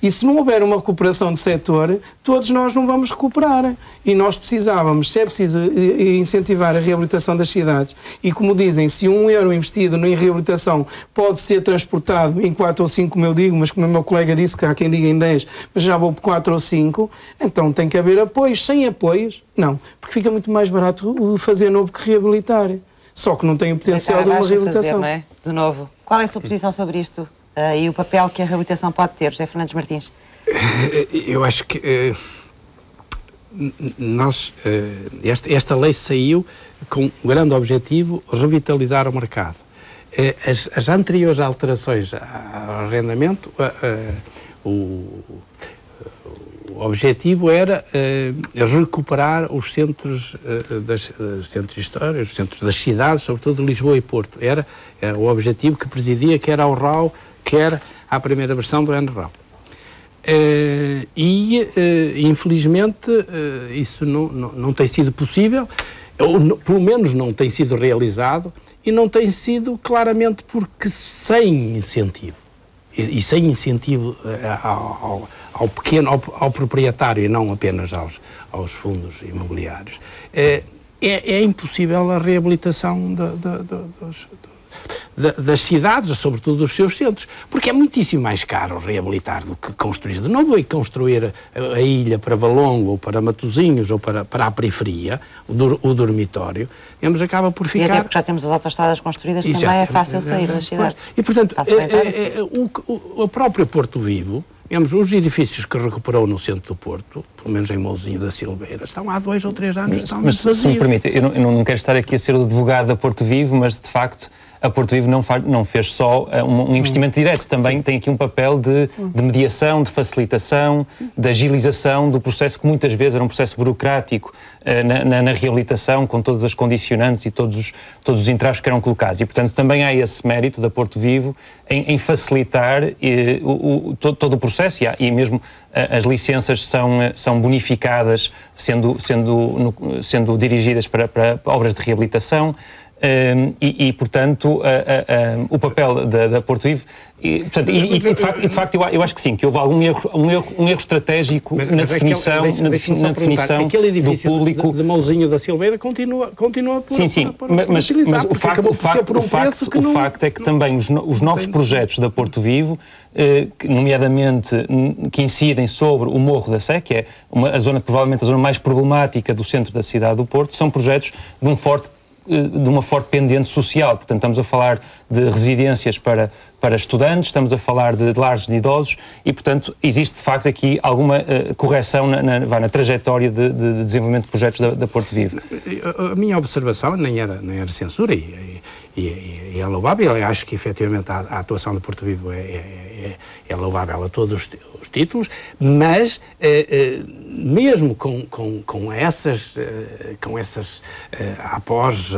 E se não houver uma recuperação do setor, todos nós não vamos recuperar. E nós precisávamos, se é preciso incentivar a reabilitação das cidades, e como dizem, se €1 investido em reabilitação pode ser transportado em 4 ou 5, como eu digo, mas como o meu colega disse, que há quem diga em 10, mas já vou por 4 ou 5, então tem que haver apoios. Sem apoios, não, porque fica muito mais barato fazer novo que reabilitar. Só que não tem o potencial de uma reabilitação. Fazer, não é? De novo, qual é a sua posição sobre isto e o papel que a reabilitação pode ter, José Fernandes Martins? Eu acho que esta lei saiu com um grande objetivo, revitalizar o mercado. As anteriores alterações ao arrendamento, o objetivo era recuperar os centros centros históricos, os centros das cidades, sobretudo de Lisboa e Porto. Era o objetivo que presidia, quer ao RAU, quer à primeira versão do NRAU. Infelizmente, isso não tem sido possível, ou pelo menos não tem sido realizado, e não tem sido claramente porque sem incentivo. E sem incentivo ao pequeno, ao proprietário e não apenas aos fundos imobiliários, é impossível a reabilitação das cidades, sobretudo dos seus centros, porque é muitíssimo mais caro reabilitar do que construir de novo, e construir a ilha para Valongo, ou para Matosinhos, ou para a periferia, o dormitório, acaba por ficar... E até porque já temos as autoestradas construídas, também é fácil sair das cidades. E, portanto, a própria Porto Vivo, os edifícios que recuperou no centro do Porto, pelo menos em Mouzinho da Silveira, estão há 2 ou 3 anos mas se me permite, eu não quero estar aqui a ser o advogado da Porto Vivo, mas de facto a Porto Vivo não fez só um investimento direto, também tem aqui um papel de mediação, de facilitação, de agilização do processo, que muitas vezes era um processo burocrático na reabilitação, com todas as condicionantes e todos os entraves que eram colocados. E, portanto, também há esse mérito da Porto Vivo em facilitar todo o processo, e mesmo as licenças são bonificadas, sendo dirigidas para obras de reabilitação. Portanto, o papel da Porto Vivo, de facto eu acho que sim, que houve algum erro estratégico na definição do público. De Mouzinho da Silveira continua por sim, mas o facto é que também os novos projetos da Porto Vivo, nomeadamente que incidem sobre o Morro da Sé, que é provavelmente a zona mais problemática do centro da cidade do Porto, são projetos de uma forte pendente social. Portanto, estamos a falar de residências para estudantes, estamos a falar de lares de idosos e, portanto, existe de facto aqui alguma correção na trajetória de desenvolvimento de projetos da Porto Vivo. A minha observação nem era censura e é louvável. Eu acho que efetivamente a atuação da Porto Vivo é louvável a todos os títulos, mas mesmo com essas após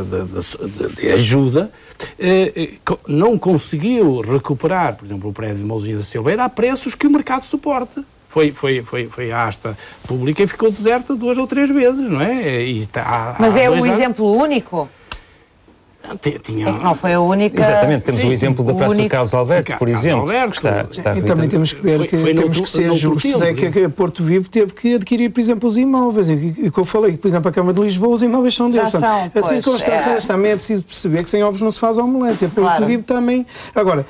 de ajuda, não conseguiu recuperar, por exemplo, o prédio de Mouzinho da Silveira a preços que o mercado suporte. Foi a asta pública e ficou deserta 2 ou 3 vezes, não é? Mas é o exemplo único? É que não foi a única... Exatamente, temos o exemplo da Praça de Carlos Alberto, por exemplo. E também temos que ver que temos que ser justos, é que a Porto Vivo teve que adquirir, por exemplo, os imóveis. E que eu falei, por exemplo, a Câmara de Lisboa, os imóveis são deles. As circunstâncias também é preciso perceber que sem ovos não se faz omelete. A Porto Vivo também... Agora,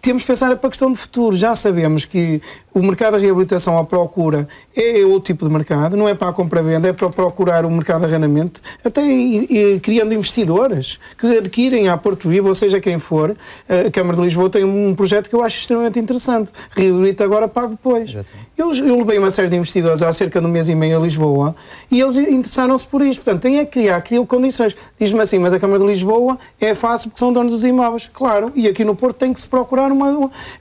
temos que pensar para a questão de futuro. Já sabemos que o mercado da reabilitação à procura é outro tipo de mercado, não é para a compra-venda, é para procurar o mercado de arrendamento, até criando investidores que adquirem à Porto Vivo, ou seja, quem for. A Câmara de Lisboa tem um projeto que eu acho extremamente interessante. Reabilita agora, pago depois. Eu levei uma série de investidores há cerca de 1 mês e meio a Lisboa e eles interessaram-se por isto. Portanto, tem a criar condições. Diz-me assim, mas a Câmara de Lisboa é fácil porque são donos dos imóveis. Claro, e aqui no Porto tem que se procurar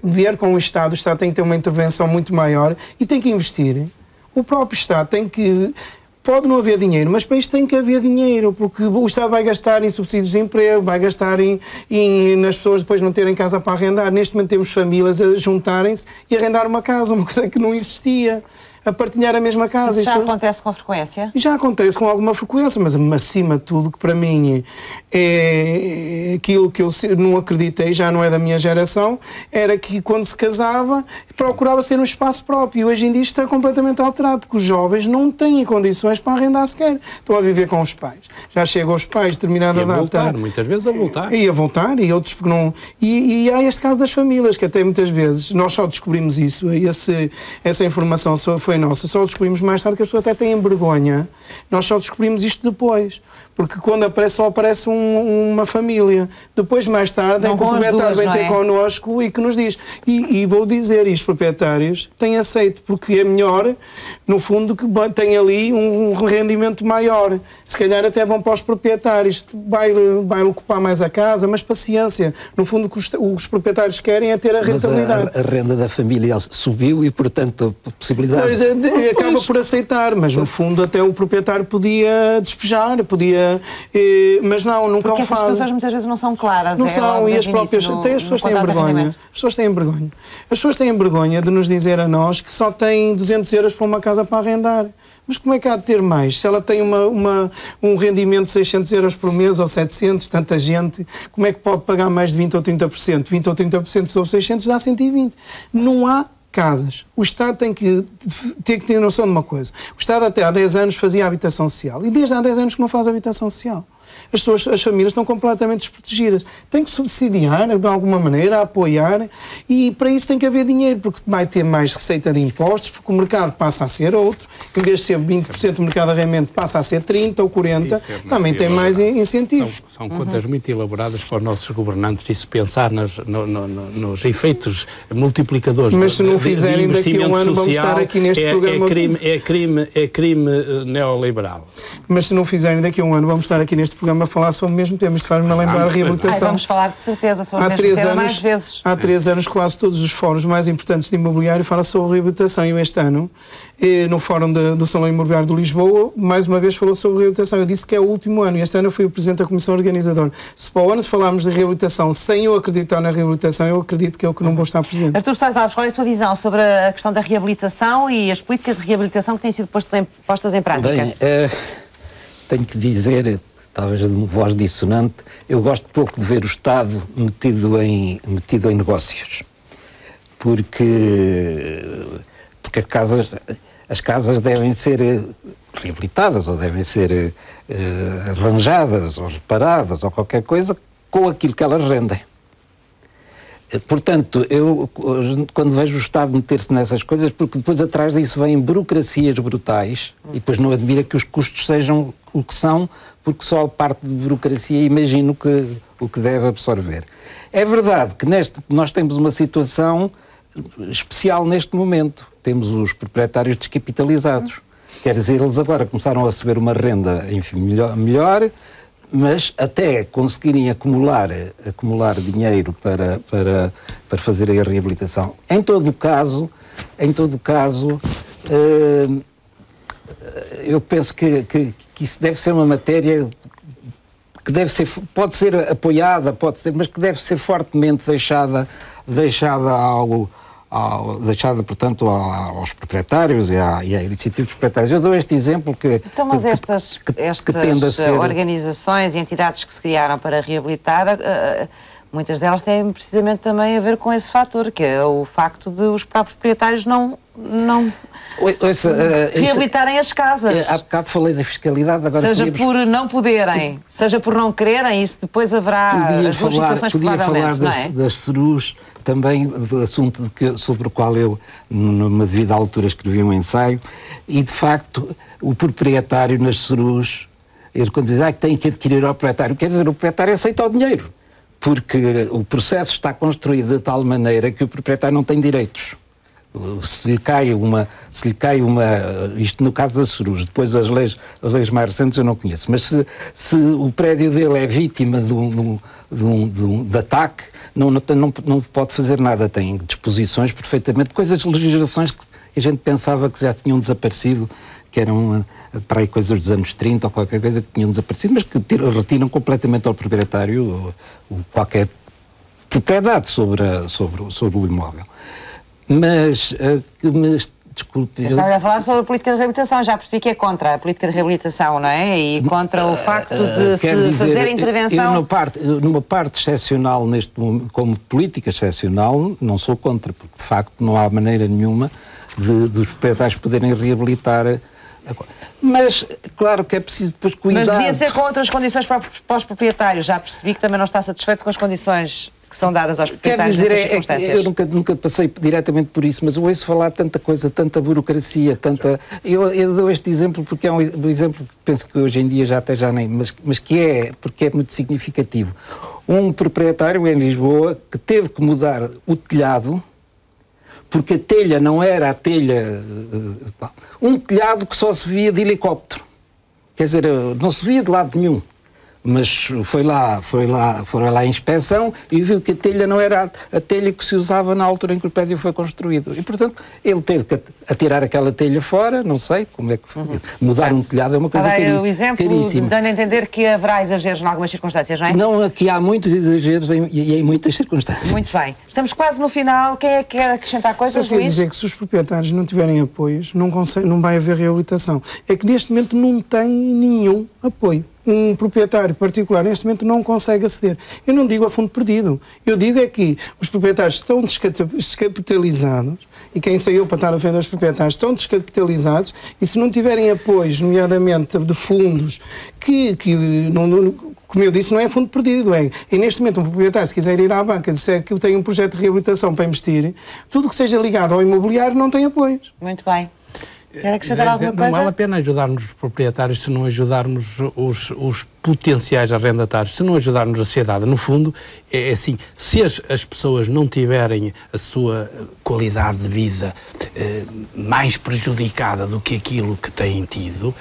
vier com o Estado tem que ter uma intervenção muito maior e tem que investir. O próprio Estado tem que... Pode não haver dinheiro, mas para isto tem que haver dinheiro, porque o Estado vai gastar em subsídios de emprego, vai gastar nas pessoas depois não terem casa para arrendar. Neste momento temos famílias a juntarem-se e arrendar uma casa, uma coisa que não existia. A partilhar a mesma casa. Isso já acontece com frequência? Já acontece com alguma frequência, mas acima de tudo, que para mim é aquilo que eu não acreditei, já não é da minha geração, era que quando se casava procurava ser um espaço próprio. E hoje em dia isto está completamente alterado, porque os jovens não têm condições para arrendar sequer. Estão a viver com os pais. Já chegam aos pais, determinada data. Muitas vezes a voltar. E a voltar, e outros porque não... E há este caso das famílias, que até muitas vezes nós só descobrimos isso, essa informação só foi nossa, só descobrimos mais tarde, que as pessoas até têm vergonha. Nós só descobrimos isto depois, porque quando só aparece uma família. Depois, mais tarde, é que o proprietário vem ter connosco e que nos diz. E vou dizer, e os proprietários têm aceito, porque é melhor, no fundo, que tem ali um rendimento maior. Se calhar até vão para os proprietários, vai ocupar mais a casa, mas paciência. No fundo, o que os proprietários querem é ter a rentabilidade. A renda da família subiu e, portanto, a possibilidade acaba por aceitar, mas no fundo até o proprietário podia despejar, mas não, nunca o faz. Porque essas situações muitas vezes não são claras. Não são, e as próprias, até as pessoas têm vergonha. As pessoas têm vergonha. As pessoas têm vergonha de nos dizer a nós que só têm 200 euros para uma casa para arrendar. Mas como é que há de ter mais? Se ela tem um rendimento de 600 euros por mês ou 700, tanta gente, como é que pode pagar mais de 20 ou 30%? 20 ou 30% sobre 600 dá 120. Não há casas. O Estado tem que ter noção de uma coisa. O Estado até há 10 anos fazia habitação social e desde há 10 anos que não faz habitação social. As famílias estão completamente desprotegidas. Tem que subsidiar, de alguma maneira, apoiar, e para isso tem que haver dinheiro, porque vai ter mais receita de impostos, porque o mercado passa a ser outro, em vez de ser 20% do mercado de arrendamento passa a ser 30% ou 40%, também tem mais incentivo. São contas muito elaboradas para os nossos governantes e se pensar nos efeitos multiplicadores. Mas se não fizerem, daqui a um ano vamos estar aqui neste programa. É crime neoliberal. Mas se não fizerem, daqui a um ano vamos estar aqui neste programa a falar sobre o mesmo tema. Isto faz-me lembrar a reabilitação. Vamos falar de certeza sobre o mesmo tema mais vezes. Há 3 anos quase todos os fóruns mais importantes de imobiliário falam sobre reabilitação. E este ano, no fórum do Salão Imobiliário de Lisboa, mais uma vez falou sobre reabilitação. Eu disse que é o último ano. E este ano eu fui o Presidente da Comissão Organizadora. Se para o ano falarmos de reabilitação sem eu acreditar na reabilitação, eu acredito que é o que não vou estar presente. Artur Soares Alves, qual é a sua visão sobre a questão da reabilitação e as políticas de reabilitação que têm sido postas em prática? Bem, tenho que dizer, talvez de uma voz dissonante, eu gosto pouco de ver o Estado metido em negócios. Porque as casas devem ser reabilitadas ou devem ser arranjadas ou reparadas ou qualquer coisa com aquilo que elas rendem. Portanto, eu quando vejo o Estado meter-se nessas coisas, porque depois atrás disso vêm burocracias brutais e depois não admira que os custos sejam o que são, porque só a parte de burocracia imagino o que deve absorver. É verdade que nós temos uma situação especial neste momento. Temos os proprietários descapitalizados. Quer dizer, eles agora começaram a receber uma renda, enfim, melhor, mas até conseguirem acumular dinheiro para fazer a reabilitação. Em todo o caso, eu penso que isso deve ser uma matéria que pode ser apoiada, mas que deve ser fortemente deixada portanto, aos proprietários e à iniciativa dos proprietários. Eu dou este exemplo que... Então, mas estas organizações e entidades que se criaram para reabilitar, muitas delas têm precisamente também a ver com esse fator, que é o facto de os próprios proprietários não reabilitarem as casas. Há bocado falei da fiscalidade, agora seja por não poderem, seja por não quererem, isso depois haverá as duas situações provavelmente, não é? Das CERUs, também do assunto sobre o qual eu, numa devida altura, escrevi um ensaio, e de facto o proprietário nas CERUs, ele quando diz que tem que adquirir ao proprietário, quer dizer, o proprietário aceita o dinheiro, porque o processo está construído de tal maneira que o proprietário não tem direitos. Se lhe cai isto no caso da CERUs, depois as leis mais recentes eu não conheço, mas se o prédio dele é vítima de ataque, não pode fazer nada, tem disposições perfeitamente, coisas de legislações que a gente pensava que já tinham desaparecido, que eram para aí coisas dos anos 30 ou qualquer coisa que tinham desaparecido, mas que retiram completamente ao proprietário qualquer propriedade sobre o imóvel. Mas desculpe... Estava a falar sobre a política de reabilitação, já percebi que é contra a política de reabilitação, não é? E contra o facto de se fazer a intervenção... Numa parte excepcional, como política excepcional, não sou contra, porque de facto não há maneira nenhuma dos proprietários poderem reabilitar... Mas, claro que é preciso depois cuidar... Mas devia ser com outras condições para os proprietários, já percebi que também não está satisfeito com as condições que são dadas aos proprietários nessas circunstâncias. Eu nunca passei diretamente por isso, mas eu ouço falar tanta coisa, tanta burocracia, Eu dou este exemplo porque é um exemplo que penso que hoje em dia já nem... Mas porque é muito significativo. Um proprietário em Lisboa que teve que mudar o telhado porque a telha não era a telha... Um telhado que só se via de helicóptero. Quer dizer, não se via de lado nenhum. mas foram lá à inspeção e viu que a telha não era a telha que se usava na altura em que o prédio foi construído. E, portanto, ele teve que atirar aquela telha fora, não sei como é que foi. Mudar um telhado é uma coisa caríssima. O exemplo dando a entender que haverá exageros em algumas circunstâncias, não é? Não, aqui há muitos exageros e em muitas circunstâncias. Muito bem. Estamos quase no final. Quem é que quer acrescentar coisas, Só quer dizer que se os proprietários não tiverem apoios, não vai haver reabilitação. É que neste momento não tem nenhum apoio. Um proprietário particular neste momento não consegue aceder. Eu não digo a fundo perdido. Eu digo é que os proprietários estão descapitalizados, e quem sou eu para estar a defender os proprietários, estão descapitalizados, e se não tiverem apoios, nomeadamente de fundos, como eu disse, não é fundo perdido. É neste momento um proprietário, se quiser ir à banca e disser que tem um projeto de reabilitação para investir, tudo que seja ligado ao imobiliário não tem apoios. Muito bem. Quer acrescentar alguma coisa? Não vale a pena ajudarmos os proprietários se não ajudarmos os potenciais arrendatários, se não ajudarmos a sociedade. No fundo, é assim, se as pessoas não tiverem a sua qualidade de vida mais prejudicada do que aquilo que têm tido,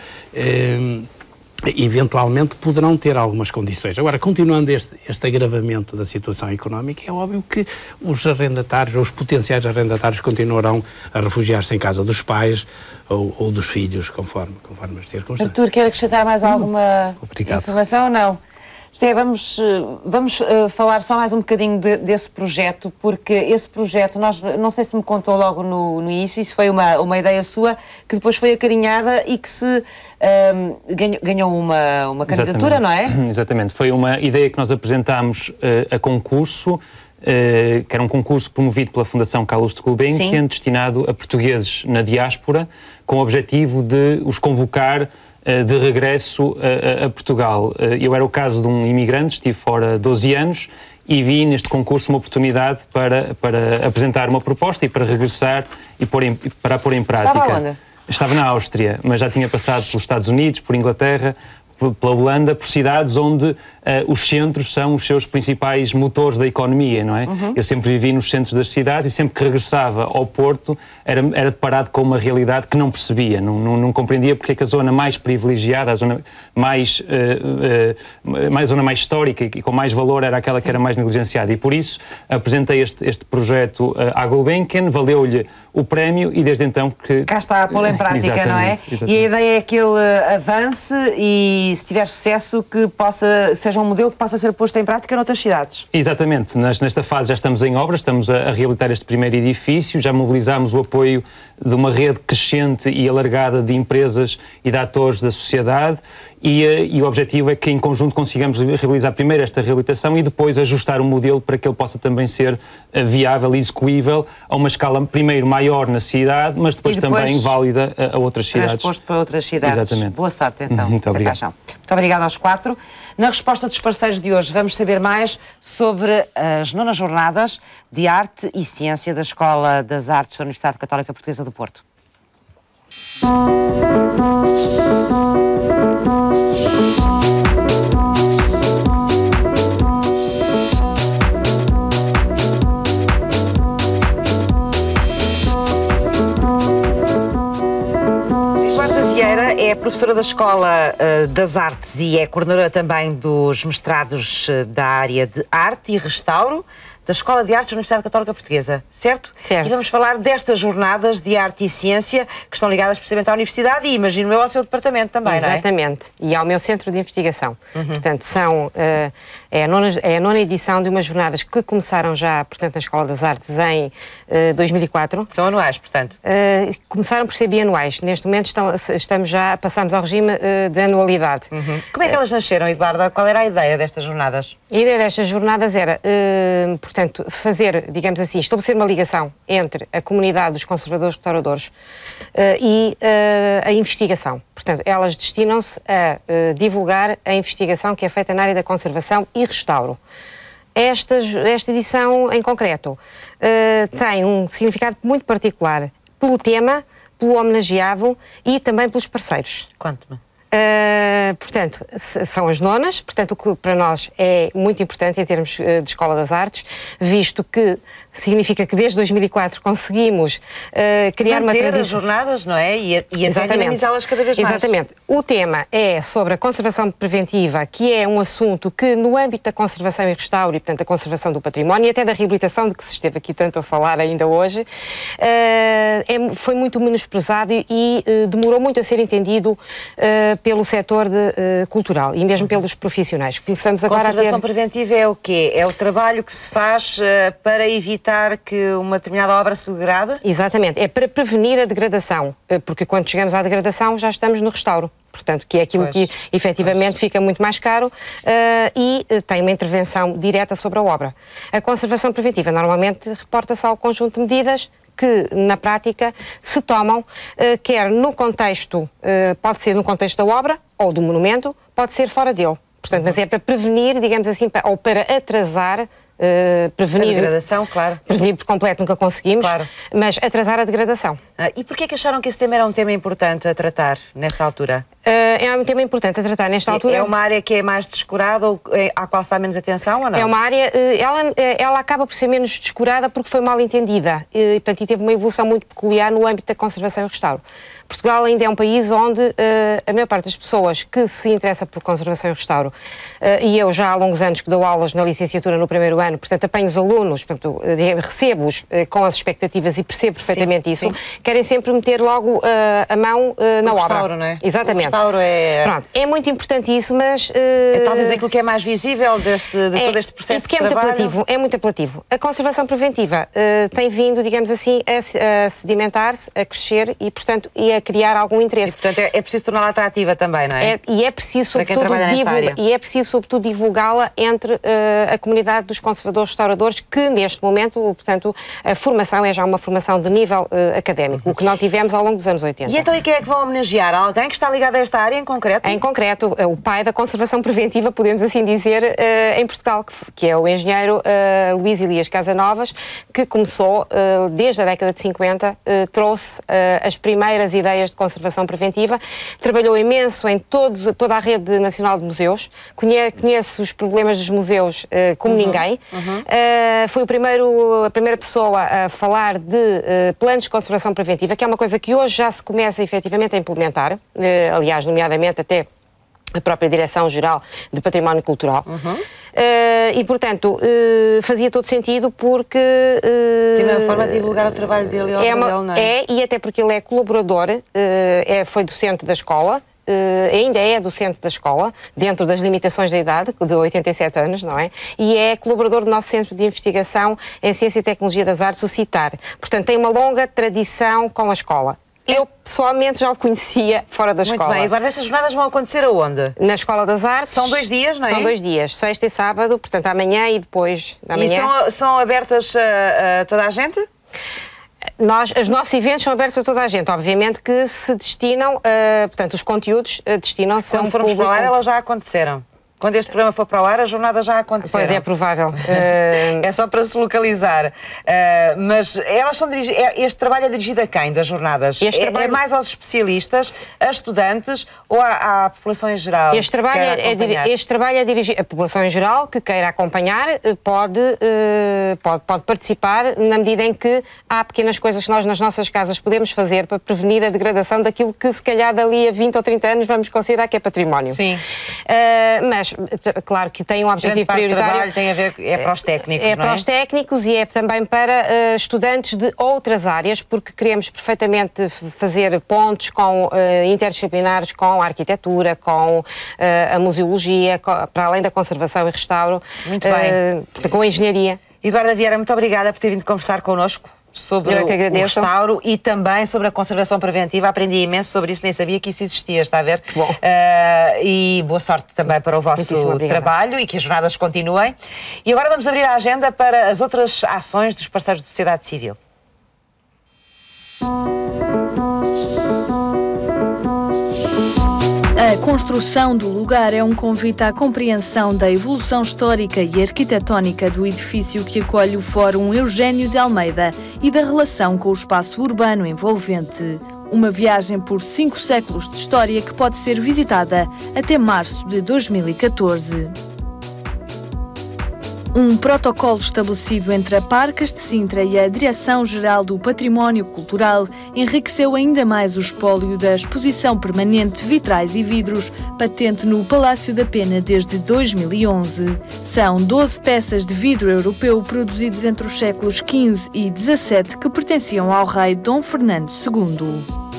eventualmente poderão ter algumas condições. Agora, continuando este agravamento da situação económica, é óbvio que os arrendatários, ou os potenciais arrendatários, continuarão a refugiar-se em casa dos pais ou dos filhos, conforme as circunstâncias. Artur, quer acrescentar mais alguma informação ou não? José, vamos falar só mais um bocadinho desse projeto, porque esse projeto, não sei se me contou logo no início, isso foi uma ideia sua, que depois foi acarinhada e que se ganhou uma candidatura, não é? Exatamente, foi uma ideia que nós apresentámos a concurso, que era um concurso promovido pela Fundação Calouste Gulbenkian, destinado a portugueses na diáspora, com o objetivo de os convocar de regresso a Portugal. Eu era o caso de um imigrante, estive fora 12 anos e vi neste concurso uma oportunidade para apresentar uma proposta e para regressar e para a pôr em prática. Estava onde? Estava na Áustria, mas já tinha passado pelos Estados Unidos, por Inglaterra, pela Holanda, por cidades onde os centros são os seus principais motores da economia, não é? Eu sempre vivi nos centros das cidades e sempre que regressava ao Porto era deparado com uma realidade que não percebia, não compreendia porque é que a zona mais privilegiada, a zona mais histórica e com mais valor era aquela que era mais negligenciada, e por isso apresentei este projeto à Gulbenkian, valeu-lhe o prémio e desde então que... Cá está a pô-lo em prática, não é? Exatamente. E a ideia é que ele avance e, se tiver sucesso, que seja um modelo que possa ser posto em prática noutras cidades. Exatamente. Nesta fase já estamos em obras, estamos a reabilitar este primeiro edifício, já mobilizámos o apoio de uma rede crescente e alargada de empresas e de atores da sociedade e o objetivo é que em conjunto consigamos realizar primeiro esta reabilitação e depois ajustar o modelo para que ele possa também ser viável e execuível a uma escala primeiro maior na cidade, mas depois também válida a outras cidades. Transposto para outras cidades. Exatamente. Boa sorte então. Muito obrigado. Muito obrigado aos quatro. Na resposta dos parceiros de hoje vamos saber mais sobre as 9ª Jornadas de Arte e Ciência da Escola das Artes da Universidade Católica Portuguesa do Porto. É professora da Escola das Artes e é coordenadora também dos mestrados da área de Arte e Restauro da Escola de Artes da Universidade Católica Portuguesa, certo? Certo. E vamos falar destas jornadas de Arte e Ciência que estão ligadas precisamente à Universidade e, imagino eu, ao seu departamento também, Exatamente. Não é? E ao meu centro de investigação. Portanto, é a 9ª edição de umas jornadas que começaram já, portanto, na Escola das Artes em 2004. São anuais, portanto? Começaram por ser bianuais. Neste momento passamos ao regime de anualidade. Como é que elas nasceram, Eduarda? Qual era a ideia destas jornadas? A ideia destas jornadas era, portanto, fazer, digamos assim, estabelecer uma ligação entre a comunidade dos conservadores restauradores e a investigação. Portanto, elas destinam-se a divulgar a investigação que é feita na área da conservação e restauro. Esta edição, em concreto, tem um significado muito particular pelo tema, pelo homenageado e também pelos parceiros. Conte-me. Portanto, são as 9ª, portanto, o que para nós é muito importante em termos de Escola das Artes, visto que significa que desde 2004 conseguimos criar uma tradição. As jornadas, não é? E até dinamizá-las cada vez mais. Exatamente. O tema é sobre a conservação preventiva, que é um assunto que no âmbito da conservação e restauro, e portanto da conservação do património e até da reabilitação, de que se esteve aqui tanto a falar ainda hoje, foi muito menosprezado e demorou muito a ser entendido pelo setor cultural e mesmo pelos profissionais. Começamos agora a ter... Conservação preventiva é o quê? É o trabalho que se faz para evitar que uma determinada obra se degrade? Exatamente. É para prevenir a degradação, porque quando chegamos à degradação já estamos no restauro. Portanto, que é aquilo que efetivamente fica muito mais caro e tem uma intervenção direta sobre a obra. A conservação preventiva normalmente reporta-se ao conjunto de medidas que, na prática, se tomam, quer no contexto, pode ser no contexto da obra ou do monumento, pode ser fora dele. Portanto, mas é para prevenir, digamos assim, ou para atrasar, prevenir... A degradação, claro. Prevenir por completo nunca conseguimos, claro. Mas atrasar a degradação. E porquê que acharam que esse tema era um tema importante a tratar nesta altura? É um tema importante a tratar nesta altura. É uma área que é mais descurada ou à qual se dá menos atenção ou não? É uma área, ela acaba por ser menos descurada porque foi mal entendida e, portanto, teve uma evolução muito peculiar no âmbito da conservação e restauro. Portugal ainda é um país onde a maior parte das pessoas que se interessa por conservação e restauro, e eu já há longos anos que dou aulas na licenciatura no primeiro ano, portanto apanho os alunos, portanto, recebo-os com as expectativas e percebo perfeitamente isso, querem sempre meter logo a mão na obra. O restauro, não é? Exatamente. O restauro é... Pronto, é muito importante isso, mas... talvez aquilo que é mais visível de todo este processo de trabalho. É muito apelativo. A conservação preventiva tem vindo, digamos assim, a sedimentar-se, a crescer e, portanto, a criar algum interesse. E, portanto, é preciso torná-la atrativa também, não é? E é preciso, sobretudo, divulgá-la entre a comunidade dos conservadores restauradores, que neste momento, portanto, a formação é já uma formação de nível académico, o que não tivemos ao longo dos anos 80. E então, e quem é que vão homenagear? Alguém que está ligado a esta área em concreto? Em concreto, o pai da conservação preventiva, podemos assim dizer, em Portugal, que é o engenheiro Luís Elias Casanovas, que começou desde a década de 50, trouxe as primeiras ideias de conservação preventiva, trabalhou imenso em toda a rede nacional de museus, conhece os problemas dos museus como ninguém, foi a primeira pessoa a falar de planos de conservação preventiva, que é uma coisa que hoje já se começa efetivamente a implementar, aliás, nomeadamente até a própria Direção-Geral de Património Cultural. E, portanto, fazia todo sentido porque... Sim, é uma forma de divulgar o trabalho dele e a obra dele, não é? E até porque ele é colaborador, foi docente da escola, ainda é docente da escola, dentro das limitações da idade, de 87 anos, não é? E é colaborador do nosso Centro de Investigação em Ciência e Tecnologia das Artes, o CITAR. Portanto, tem uma longa tradição com a escola. Eu, pessoalmente, já o conhecia fora da escola. Muito bem. Agora, estas jornadas vão acontecer aonde? Na Escola das Artes. São 2 dias, não é? São 2 dias, sexta e sábado, portanto, amanhã e depois da manhã. E são abertas a toda a gente? Os nossos eventos são abertos a toda a gente. Obviamente que se destinam, portanto, os conteúdos destinam-se a um público... Quando formos para lá, elas já aconteceram. Quando este programa for para o ar, a jornada já aconteceu. Pois é, provável. É só para se localizar. Mas elas são este trabalho é dirigido a quem, das jornadas? É mais aos especialistas, a estudantes ou à população em geral? Este trabalho é dirigido à população em geral, que queira acompanhar, pode participar na medida em que há pequenas coisas que nós nas nossas casas podemos fazer para prevenir a degradação daquilo que se calhar dali a 20 ou 30 anos vamos considerar que é património. Sim. Mas claro que tem um objetivo prioritário. O trabalho tem a ver, é para os técnicos, não é? Para os técnicos e é também para estudantes de outras áreas, porque queremos perfeitamente fazer pontos interdisciplinares com a arquitetura, com a museologia, para além da conservação e restauro, muito bem. Com a engenharia. Eduarda Vieira, muito obrigada por ter vindo conversar connosco sobre o restauro e também sobre a conservação preventiva. Aprendi imenso sobre isso, nem sabia que isso existia, está a ver? Que bom. E boa sorte também para o vosso trabalho e que as jornadas continuem. E agora vamos abrir a agenda para as outras ações dos parceiros da sociedade civil. A construção do lugar é um convite à compreensão da evolução histórica e arquitetónica do edifício que acolhe o Fórum Eugênio de Almeida e da relação com o espaço urbano envolvente. Uma viagem por 5 séculos de história que pode ser visitada até março de 2014. Um protocolo estabelecido entre a Parcas de Sintra e a Direção-Geral do Património Cultural enriqueceu ainda mais o espólio da exposição permanente Vitrais e Vidros, patente no Palácio da Pena desde 2011. São 12 peças de vidro europeu produzidos entre os séculos XV e XVII que pertenciam ao rei Dom Fernando II.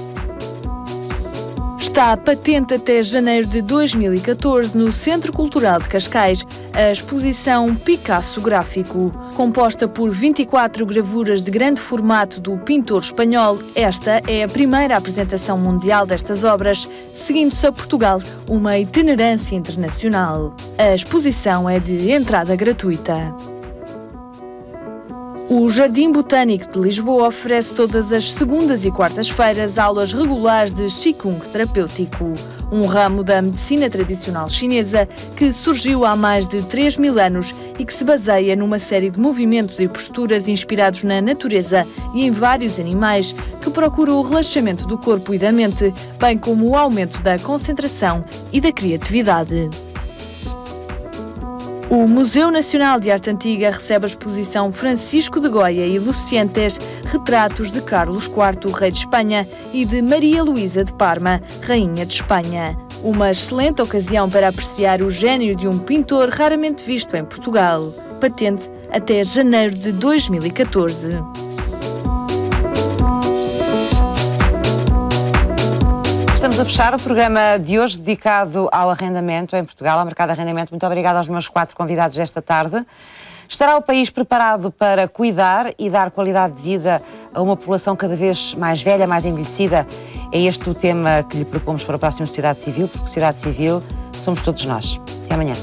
Está patente até janeiro de 2014 no Centro Cultural de Cascais a exposição Picasso Gráfico. Composta por 24 gravuras de grande formato do pintor espanhol, esta é a primeira apresentação mundial destas obras, seguindo-se a Portugal uma itinerância internacional. A exposição é de entrada gratuita. O Jardim Botânico de Lisboa oferece todas as segundas e quartas-feiras aulas regulares de Qigong terapêutico, um ramo da medicina tradicional chinesa que surgiu há mais de 3.000 anos e que se baseia numa série de movimentos e posturas inspirados na natureza e em vários animais que procuram o relaxamento do corpo e da mente, bem como o aumento da concentração e da criatividade. O Museu Nacional de Arte Antiga recebe a exposição Francisco de Goya e Lucientes, retratos de Carlos IV, rei de Espanha, e de Maria Luísa de Parma, rainha de Espanha. Uma excelente ocasião para apreciar o gênio de um pintor raramente visto em Portugal. Patente até janeiro de 2014. Estamos a fechar o programa de hoje dedicado ao arrendamento em Portugal, ao mercado de arrendamento. Muito obrigada aos meus 4 convidados desta tarde. Estará o país preparado para cuidar e dar qualidade de vida a uma população cada vez mais velha, mais envelhecida? É este o tema que lhe propomos para o próximo Sociedade Civil, porque Sociedade Civil somos todos nós. Até amanhã.